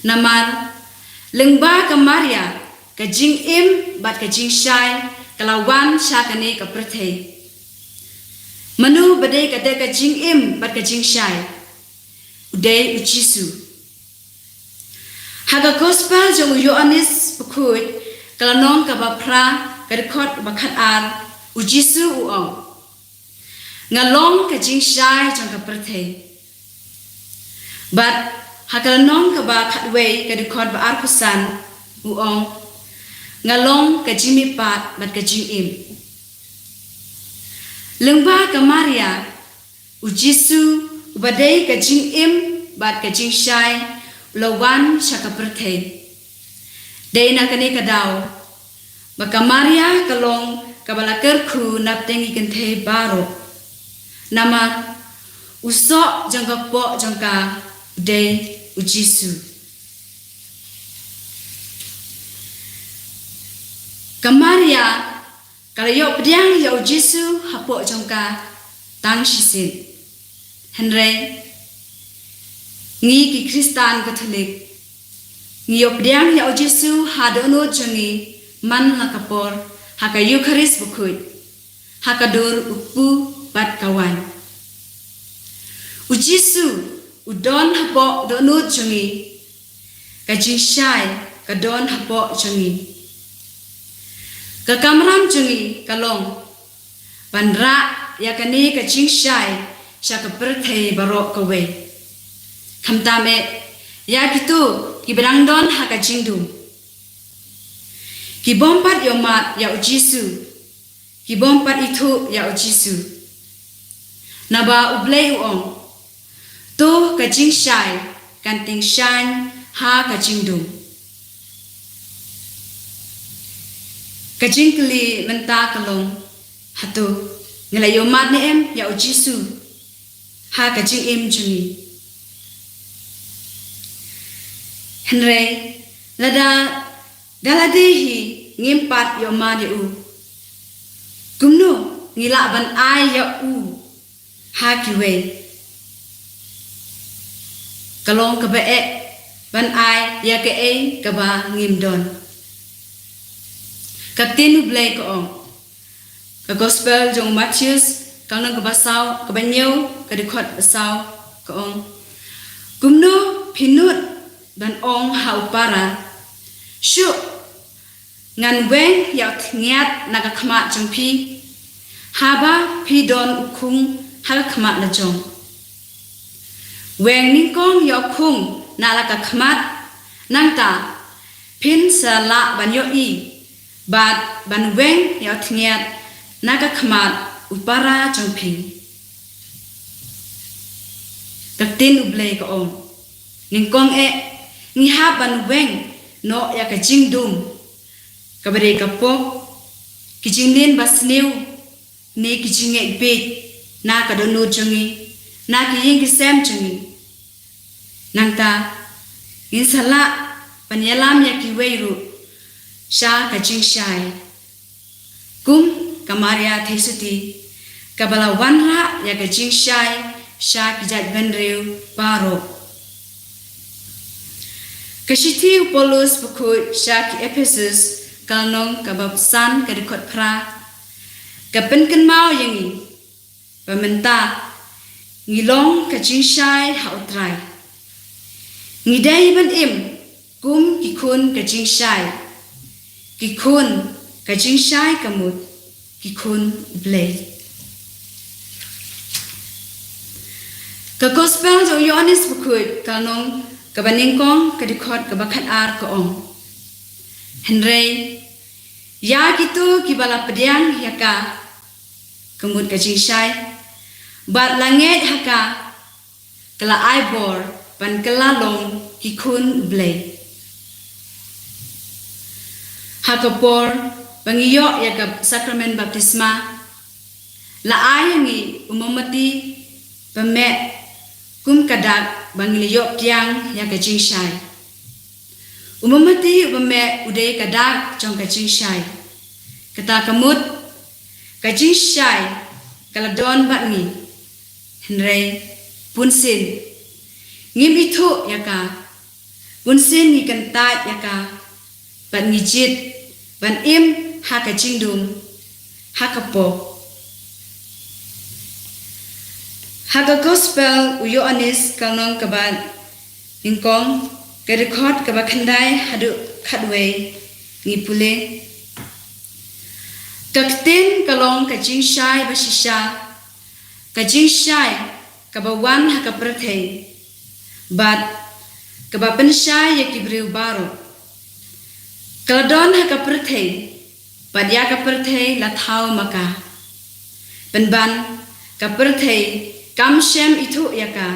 namar lengba kamaria kajing im bat kajing syai kalawan syakane kaperthai manu badai kadai kajing im bat kajing syai udai ujisu haga gospel jong Yohanes pukut kalanong kabapra kadekot bakat ar ujisu uong ngalong kajing syai jong kaperthai bat hakalanong kaba khatway kadekot ba arkusan uong ngalong kajing mipat bat kajing im lengba kamaria ujisu ubadai kajing im bat kajing syai lawan syakaperthai dei nakane kadau bakamaria kalong kabalakerku naptengi kenthe baro nama usok jangka pok jangka dei ujisu kamaria kalayo pediang ya ujisu hapok jangka tang shisin Henry ngi ki Kristan Katolik ngi yo pediang ya ujisu hadono jangi man lakapor haka Eucharis bukut hakadur upu bat kawan ujisu udon hapok donut jangi kajing syai kadon hapok jangi kakamram jangi kalong bandra yakani kajing syai syakaperthai barok kawe kamtame ya gitu kiberang don haka jingdum kibompat yomat ya ujisu kibompat itu ya ujisu naba ublay uong to kajing syai kanting shan ha kajingdum kajing keli menta kalong hatu ngelay yomat ni em ya ujisu ha kajing em jungi Henry lada daladehi ngimpat yoma di u kumno ngila ban ai ya u ha kiwe kalong ka bae ban ai ya ke e ka ba ngimdon kapten ublay ko ong ka gospel jong Matthews kalong ka basaw ka banyo ka dikot basaw ko ong kumno pinut ban ong haupara shu ngan weng yaut ngiat naga khama jongpi haba pidon ukung hal khama na jong weng ningkong yaut khung nalaka khmat nangta pin sala ban yo i bat ban weng yaut ngiat naga khmat upara jongpi kapten ublay ko ong ningkong ni haban weng no ya ka jingdum kabare kapok kijinglen basneu ne kijinge be na ka dono jongi na ki ying kisam jongi nangta insala panyalam ya ki weiru sha ka jing shai kum kamaria thesuti kabala wanra ya ka jing shai sha ki jat benreu paro Kashiti Paulus bukut syak Ephesus kalnong kababsan kadikot pra kapen kenmau yangi pementa ngilong kajing syai hautrai ngidai ban im kum kikun kajing syai ki kun ka jing shai kamut ki kun blei ka gospel jo Yohanes bukut ka nong ka baning kong ka dikot ka bakat ar ka ong henrei ya gitu ki bala pediang yaka kamut ka jing shai bat langit haka kala aibor pan kala long ki kun blei hakapor pangiyo yakap sakramen baptisma la ayangi umamati pame kum kadak bangiliyo tiang yakajing shai umamati pame uday kadak jong kajing shai kata kamut kajing shai kaladon batngi henrei punsin ngim itu yaka punsin ni kantat yaka ban ngijit ban im haka jingdum haka po haka gospel uyo anis kalnong kaban ningkong kerekod kabakandai hadu khadwe ngipule kaktin kalong kajing shai basisha kajing shai kabawan haka prathei bat kabapan shai yakibriu baro kaladon haka perthei padya ka perthei la thau maka penban ka perthei kam shem itu yaka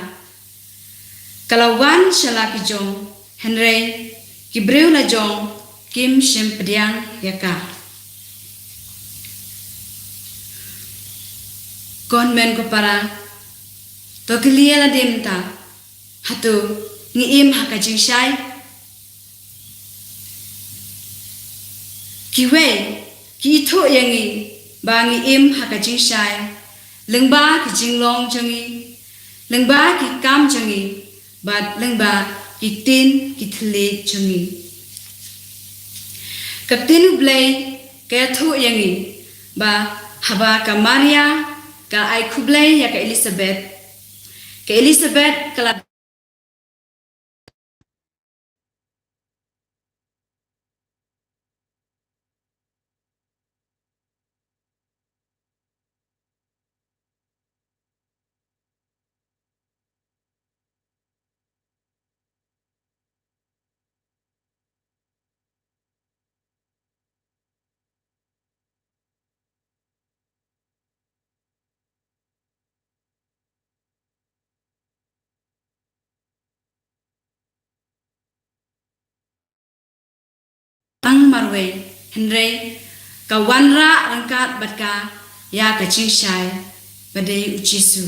kalawan shalaki jong henrei kibreu la jong kim shem pediang yaka kon men ko para to kelia la demta hatu ngiim haka jing shai kiwe ki tho yangi bangi im haka jing shai lengba ki jinglong jangi lengba ki kam jangi bat lengba ki tin ki thle jangi kaptin blai ka tho yangi ba haba ka Maria ka ai kublai ya ka Elizabeth kala tang marwe henrei ka wanra rangkat batka ya ka chingshai badai ujisu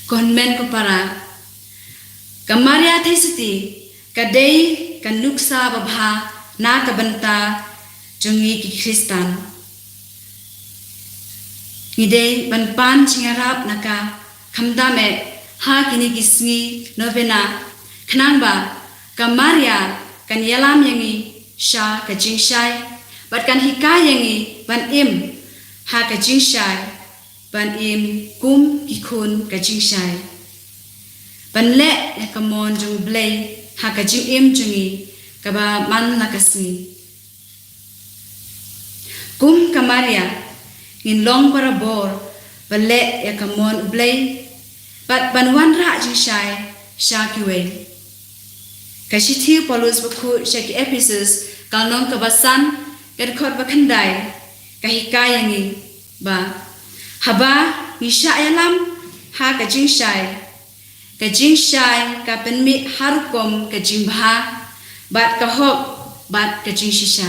konmen ko para ka Maria thaisuti ka dei ka nuksa babha na ka banta jongi ki Kristan ngidei banpan chingarap naka khamdame ha kini kisngi novena khnangba ka Maria kan yalam yangi sha ka jingshai bat kan hika yangi ban im ha ka jingshai ban im kum ki khun ka jingshai ban le ka mon jung blei ha ka jing im jungi ka ba man la kasni kum ka Maria ngin long para bor ban le ka mon blei bat ban wan ra jingshai sha kiwe Kashithi Paulus baku shaki Ephesus kalnong kabasan kadkhot bakhandai kahika yangi ba haba nisha yalam ha kajingshai ka penmi harukom kajingba bat kahok bat kajingshisha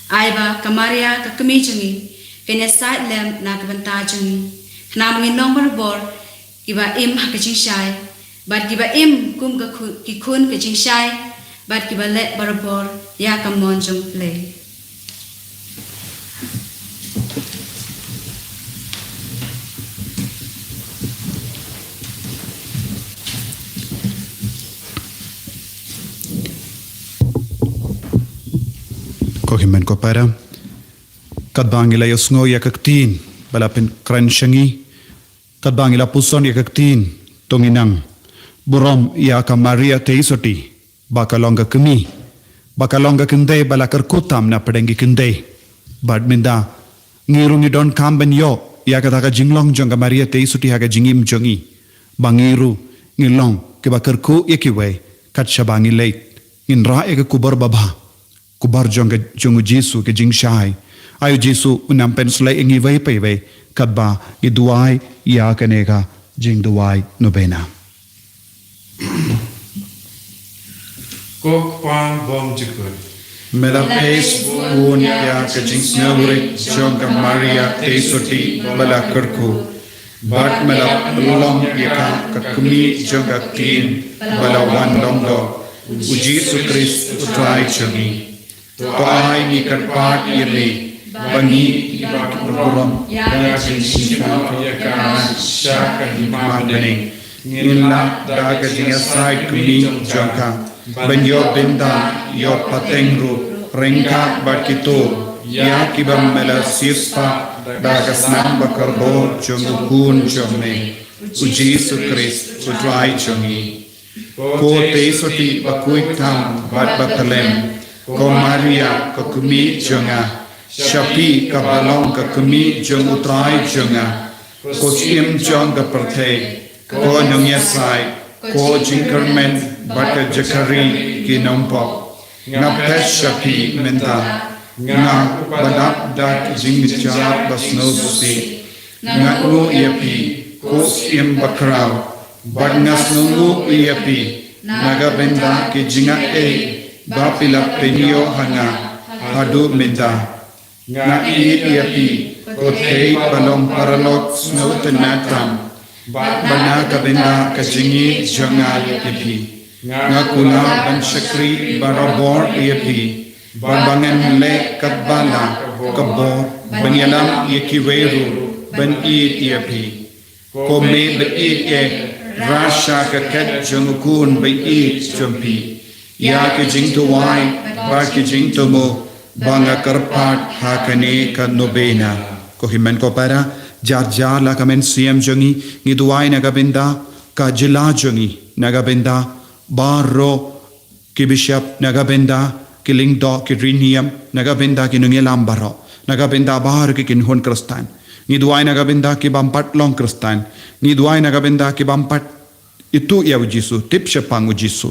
aiba kamaria ka kamijangi kenya side lem na kabanta jangi namangin nomor bor kiba im ha kajingshai bat kiba im kum ka ki khun ka jingshai bat kiba le barabor ya ka monjong play Kohimen ko para kadbangila yosngo yakaktin balapin kranshangi kadbangila puson yakaktin tonginang Burom ya ka Maria teisoti bakalonga kemi bakalonga kende balakar kutam na pedengi kende badminda ngirungi don kamben yo ya kata ka jinglong jonga Maria te suti haga jingim jongi bangiru ngilong ke bakar ku yekiwe kat shabangi leit ngin ra e kubar baba kubar jonga jongu Jesu ke jing shai ayu Jesu unam pen slai ingi vai pe ve kadba gi duai ya kanega jing duai nobena Kok pang bom jikut. Mela pes bun ya ke jing snawri jonga Maria te suti balakarku bat mela long ya ka kumi jonga tin balawan longdo Jesu Christ utrai chami to ai ni kan pat yemi bangi ibakrom Ya jing shika ya ka shaka di mabene ngilla daga jing sai kumi jonga banyo binda yo patengru rengka bakito ya kibam mela sispa daga snamba karbo jongukun jome Jesu Christ utrai chami ko te soti bakuitam bat batalem ko Maria ko kumi jonga shapi ka balong ka kumi jong utrai jonga ko sim jonga parthe ko nyesai ko jinkermen bata jakari ki nompo nga peshapi menta nga badap dak jingchar basno si nga u yapi ko sim bakraw badngas nungu yapi naga benda ki jinga e bapila penio hanga hadu menta nga yapi ko tei balong paralot sno tenatam bana ka benda ka jingi jangal yapi nga kula ban shakri barabor yapi bangan le kabala kabor banyalam yakiweru ban yapi ko me be rasha ka kat jangukun be jampi ya ke jingto wai ba ke jingto mo banga karpat hakane ka nobena ko himen ko para jar la kamen siam jangi ngiduai nagabenda ka jila jangi nagabenda barro ki bishop nagabenda ki lingdo ki rinium nagabenda ki nungelam baro nagabenda bar ki kinhon kristan ngiduai nagabenda ki bampat long kristan ngiduai nagabenda ki bampat itu ya Jesu tip shapangu Jesu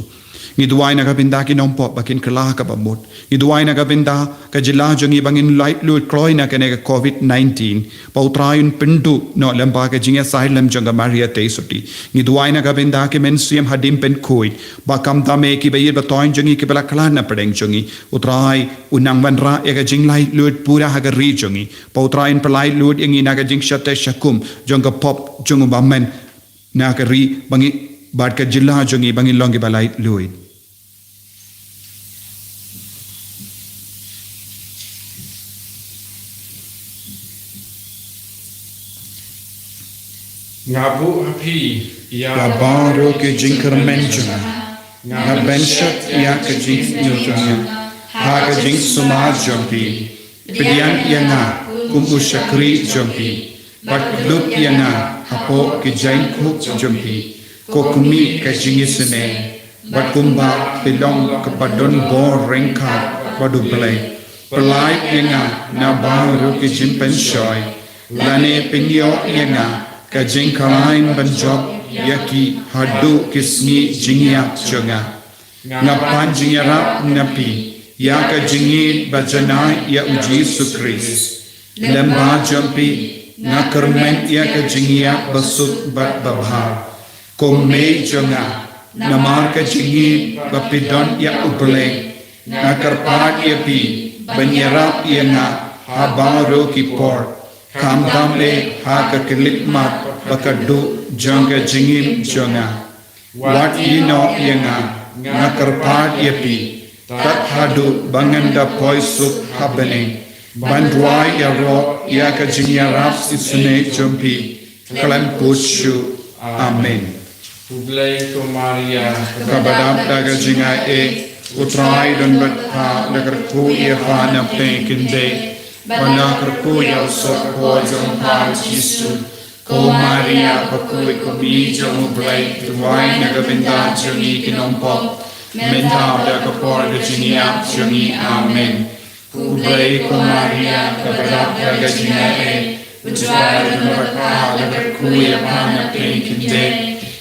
ngiduai nagabenda ki nompo bakin kala ka bamot ngiduai nagabenda ka jila jangi bangin light lut kloi na kene COVID-19 pautrain pindu no lamba ka jinga silem janga Maria te suti ngiduai nagabenda ki mensiam hadim pen koi bakam dame ki bayir batoin jangi ki bala kala na pedeng jangi utrai unang wanra ega jing light lut pura haga ri jangi pautrain pelai lut ingi naga jing shate shakum janga pop jungu bamen naga ri bangi bad ka jila jangi bangi longi balai lut Ngabu api ya Labaro ke jinkar menjana nga benshat ya ke jink nyutanya ha ke jink sumar jampi pedian yana kumu shakri jampi bat lut yana hapo ke jain kuk jampi ko kumi ke jingisene bat kumba pelong ke padon bor rengka padu play pelai yana na baru ke jimpen shoy lane pingyo yana ka jingkalain banjok yaki hadu kisni jingya jonga ngapan jingyarap napi ya ka jingi bajana ya Jesu Christ lemba jampi ngakermen ya ka jingya basut bat babha kome jonga namar ka jingi bapidon ya uble ngakarpat ya pi banyarap ya nga habaro ki por kamdamle haka kelitmat bakadu jonga jingim jonga wat ino yenga ngakarpat yapi tat hadu banganda poisuk habane bandwai yaro yaka jingya raps isune jompi kalam pushu amen Publay ko Maria kabadap daga jinga utrai don batha dagar ku yefa na pekinde bana kerku yang sok ko jong pa Jesu ko Maria bakui ko bi jong blai tuai na gabenda jongi kinompo Mentau da kapor gajiniap jungi amen. Kublai ko Maria kabarap da gajinae. Utuai dan berkah da berkuya panak kinde.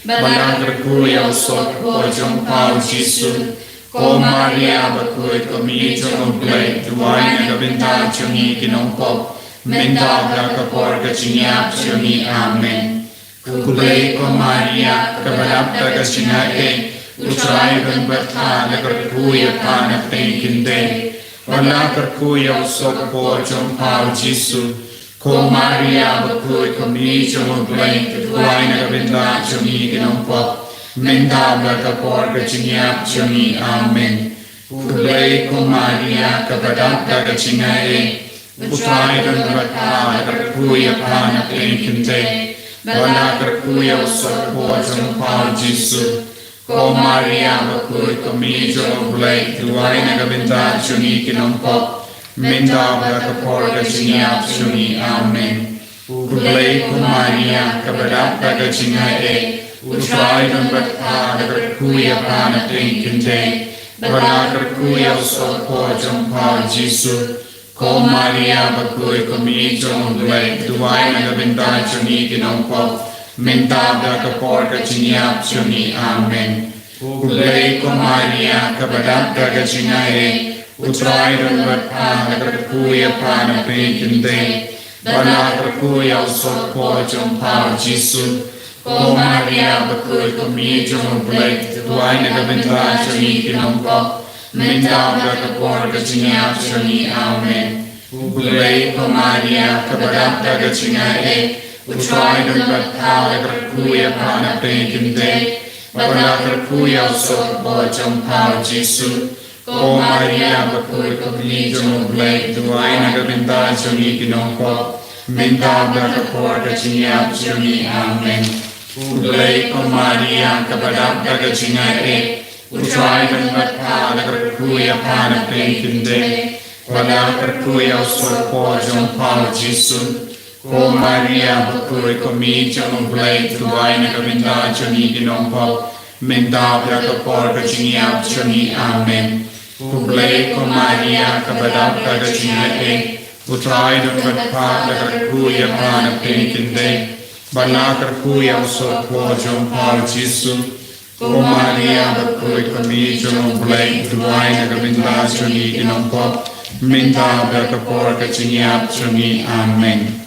Balang berkuya usok pojong pau Jisu. Ko Maria berkuya kami jong ublai. Duai na gabinta jungi kinongpop. Mentau da kapor gajiniap jungi amen. Kublai ko Maria kabarap da gajinae. Utuai dan berkah da berkuya panak kinde. Balang berkuya usok pojong pau Jisu. Ko Maria berkuya kami jong ublai. Duai na gabinta jungi kinongpop. Mentau da kapor gajiniap jungi amen. Kublai ko Maria kabarap da gajinae. Utuai dan berkah da berkuya panak kinde. Balang berkuya usok pojong pau Jisu. Ko Maria berkuya kami jong ublai. Duai na gabinta jungi kinongpop. Mentau da kapor gajiniap jungi amen. Kublai ko Maria kabarap da gajinae. Utuai dan berkah da berkuya panak kinde. Balang berkuya usok pojong pau Jisu. Ko Maria berkuya kami jong ublai. Duai na gabinta jungi kinongpop. Mentau da kapor gajiniap jungi amen. Kublai ko Maria kabarap da gajinae. Utuai dan berkah da berkuya panak kinde. Balang berkuya usok pojong pau Jisu. Ko Maria berkuya kami jong ublai. Duai na gabinta jungi kinongpop. Mentau da kapor gajiniap jungi amen. Kublai ko Maria kabarap da gajinae. Utuai dan berkah da berkuya panak kinde. Balang berkuya usok pojong pau Jisu. Ko Maria berkuya kami jong ublai. Duai na gabinta jungi kinongpop. Mentau da kapor gajiniap jungi amen. Kublai ko Maria kabarap da gajinae. Utuai dan berkah da berkuya panak kinde. Balang berkuya usok pojong pau Jisu. Ko Maria berkuya kami jong ublai. Duai na gabinta jungi kinongpop. Mentau da kapor gajiniap jungi amen. Kublai ko Maria kabarap da gajinae. Utuai dan berkah da berkuya panak kinde. Balang berkuya usok pojong pau Jisu. Ko Maria berkuya kami jong ublai. Duai na gabinta jungi kinongpop. Mentau da kapor gajiniap jungi amen.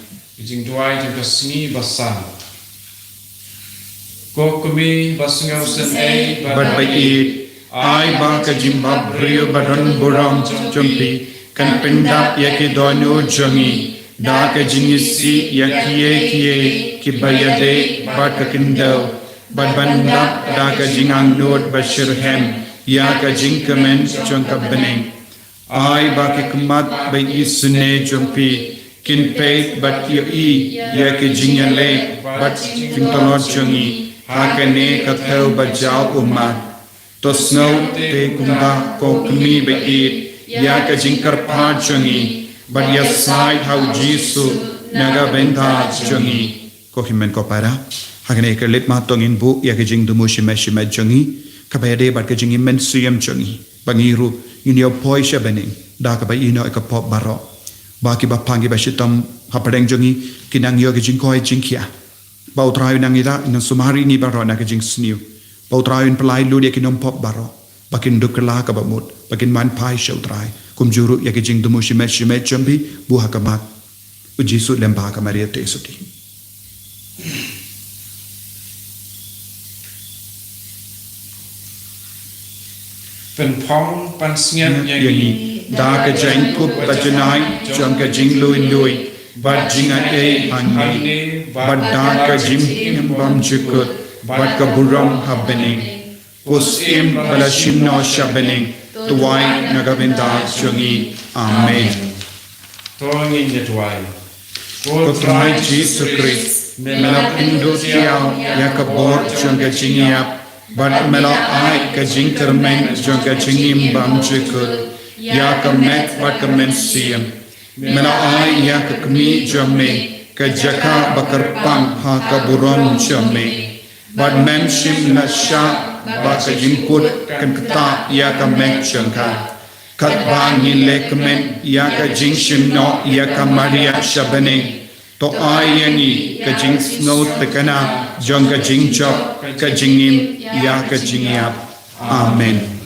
Jing duai jing kasni basan. Ko kami basngau sen ai Berbaik ai ba ka jimbab rio badan borang jompi kan pendap ya ke dono jongi da ka jinisi ya kie ki bayade ba ka kindau bad bandap da ka jingang not bashirhem ya ka jingkamen jong ka bening ai ba ke kemat bai isne jompi kin pe bat i ya ke jingyale bat fintonot jongi hakane ka thau bajau umma to snow te kumba ko kmi be ya ka jingkar pha jongi but ya sai how Jisu naga benda jongi ko himen ko para hakane ka lip ma tongin bu ya ka jing dumu shime shime jongi ka ba de bat ka jing men suyam jongi bangiru inyo poi shabening da ka ba ino ka pop baro ba ki ba pangi ba shitam hapadeng jongi kinang yo ka jing koi jingkia bau trayu nangida nang sumari ni baro na ka jing sniu bau trayu pelai lu dia kinom pop baro bakin dukla ka bamut bakin man pai shau trai kum juru ya ka jing dumu shime shime chambi buha ka mat ujisu lemba ka maria te suti pen pong pan sngem yangi da ka jing kup ka janai jong ka jing lui bad jinga e hangi bad da ka jim bam chikut bad ka buram habening kusim balashim no shabening tuwai nagavinda chungi amen tongin ye tuai ko trai Jesus Christ mela indo tiao ya ka bor chunga chingia bad mela ai ka jingkermen chunga chingim bam chikut ya ka met bad ka men siam mela ai ya ka kmi jamme ka jaka bakar pam ha ka buron jamme bad men shim na sha baka jimput kan kata ya ka mek changka kat bang ni lekmen ya ka jingshim no ya ka Maria shabane to ayani ka jing snow tekana jong ka jingchop ka jingim ya ka jingyap. Amen.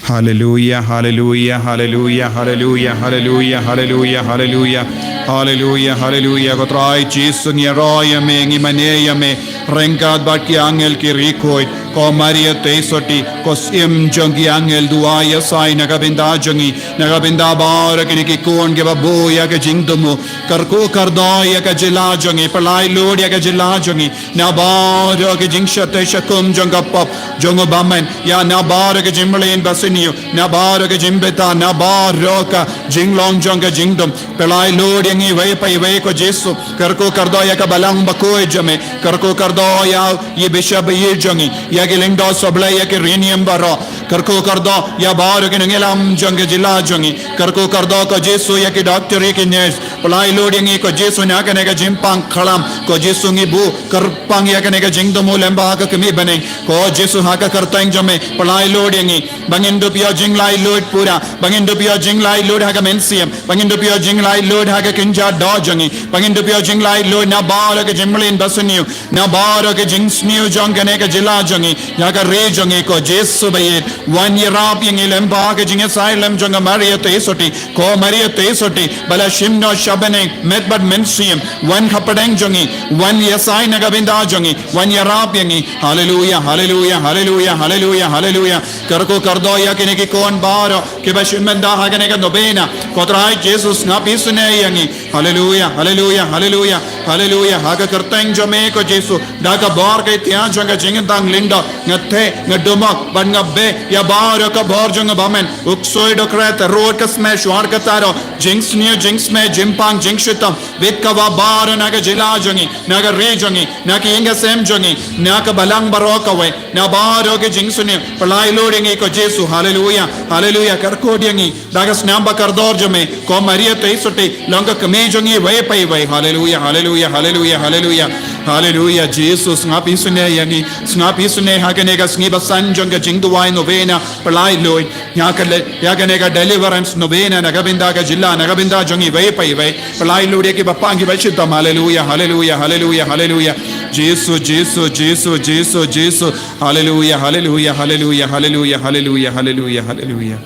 Hallelujah, hallelujah, hallelujah, hallelujah, hallelujah, hallelujah, hallelujah, hallelujah, hallelujah. Kotrai Jesus ni roya me ngi maneya me rengkat bat ki angel ki rikoi ko Maria teisoti ko sim jongi angel duaya sai nagabinda jongi nagabinda bar ki ki kon ke babu ya ke jingdumu karko kardoya ka jila jongi palai lord ya ka jila jongi na bar ke jingshate shakum jonga pop jongo bamen ya na bar ke jimlen basin na bar ke jimbeta na bar ka jinglong jonga jingdum pelai lord yangi vai pai vai ko jesu karko kardo ya ka balang bakoi jame karko kardo ya ye bishop ye jongi ya ke lengdo soble ya ke renium baro karko kardo ya bar ke ngelam jonga jila jongi karko kardo ko jesu ya ke doctor ye ke nurse pelai lord yangi ko jesu na ka ne ka jimpang khalam ko jesu ngi bu karpang ya ke ne ka jingdum lemba ka kemi bane ko jesu ha ka kartang jame pelai lord yangi bangin Pio Jinglai Lord Pura, Bangin Pio Jinglai Lord Hagamensium, Bangin Pio Jinglai Lord Hagakinja Dojangi, Bangin Pio Jinglai Lord Nabara Jimlin Basunu, Nabara Jingsnew Jonganeka Jilajangi, Yaga Rejangi, ko Jesu Bayet, 1 year up Yang Lembaga Jing Asylum Jonga Maria Tesoti, Ko Maria Tesoti, Balashimno Shabane, Medbad Mensium, 1 Kapadang Jongi, 1 year sign Nagabinda Jongi, 1 year up Yangi, Hallelujah, Hallelujah, Hallelujah, Hallelujah, Hallelujah, Karko Kardoya. Ki kon baro ki bashimenda hagane ka nobena kotrai Jesus na pisune yangi hallelujah hallelujah hallelujah hallelujah haga kartang jome ko Jesus daga bar ke tian janga jingdang linda ngathe ngadumak ban ngabbe ya baro ka bor janga bamen uksoi dokret road ka smash war ka taro jinx new jinx me jimpang jingshitam vikava bar naga jila jangi naga re jangi naki inga sem jangi naka balang baroka we na baro ke jingsune palai loading ko Jesus hallelujah hallelujah karkodiyangi dagas namba kardor jame ko Maria teisote longa kamejongi vai pai vai hallelujah hallelujah hallelujah hallelujah hallelujah Jesus ngapi sune yangi ngapi sune hagane ga sniba sanjonga jingduwai novena palai loy yakane ga deliverance novena nagabinda ga jilla nagabinda jongi vai pai vai palai loy ki bapangi vai shidam hallelujah hallelujah hallelujah hallelujah Jesus Jesus Jesus Jesus Jesus hallelujah hallelujah hallelujah hallelujah hallelujah hallelujah hallelujah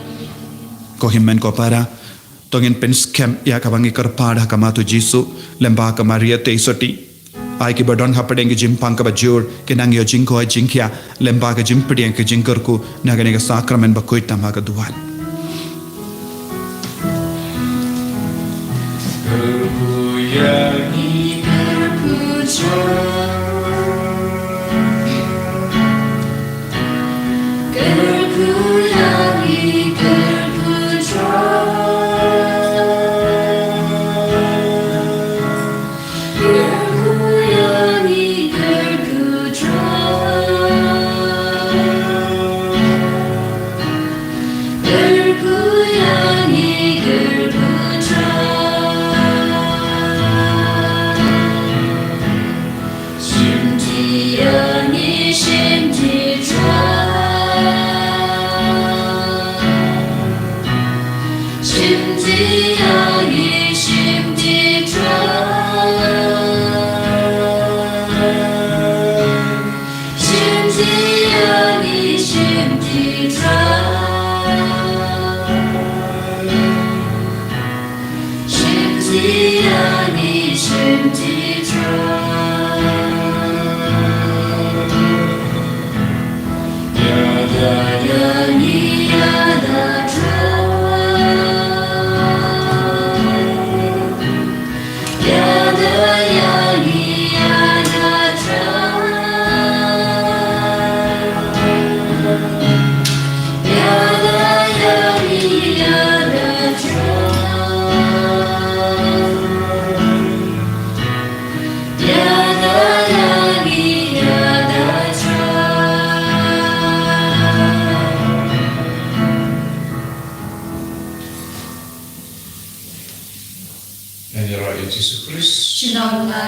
ko himmen ko para tongin pen scam ya kabangi karpada kamatu Jesu lemba ka Maria teisoti ai ki badon hapadeng jimpang ka bajur kenang yo jingko jingkya lemba ka jimpdeng ka jingkarku nagane ka sakramen ba koita ma ka duwan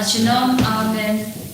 Shalom, amen.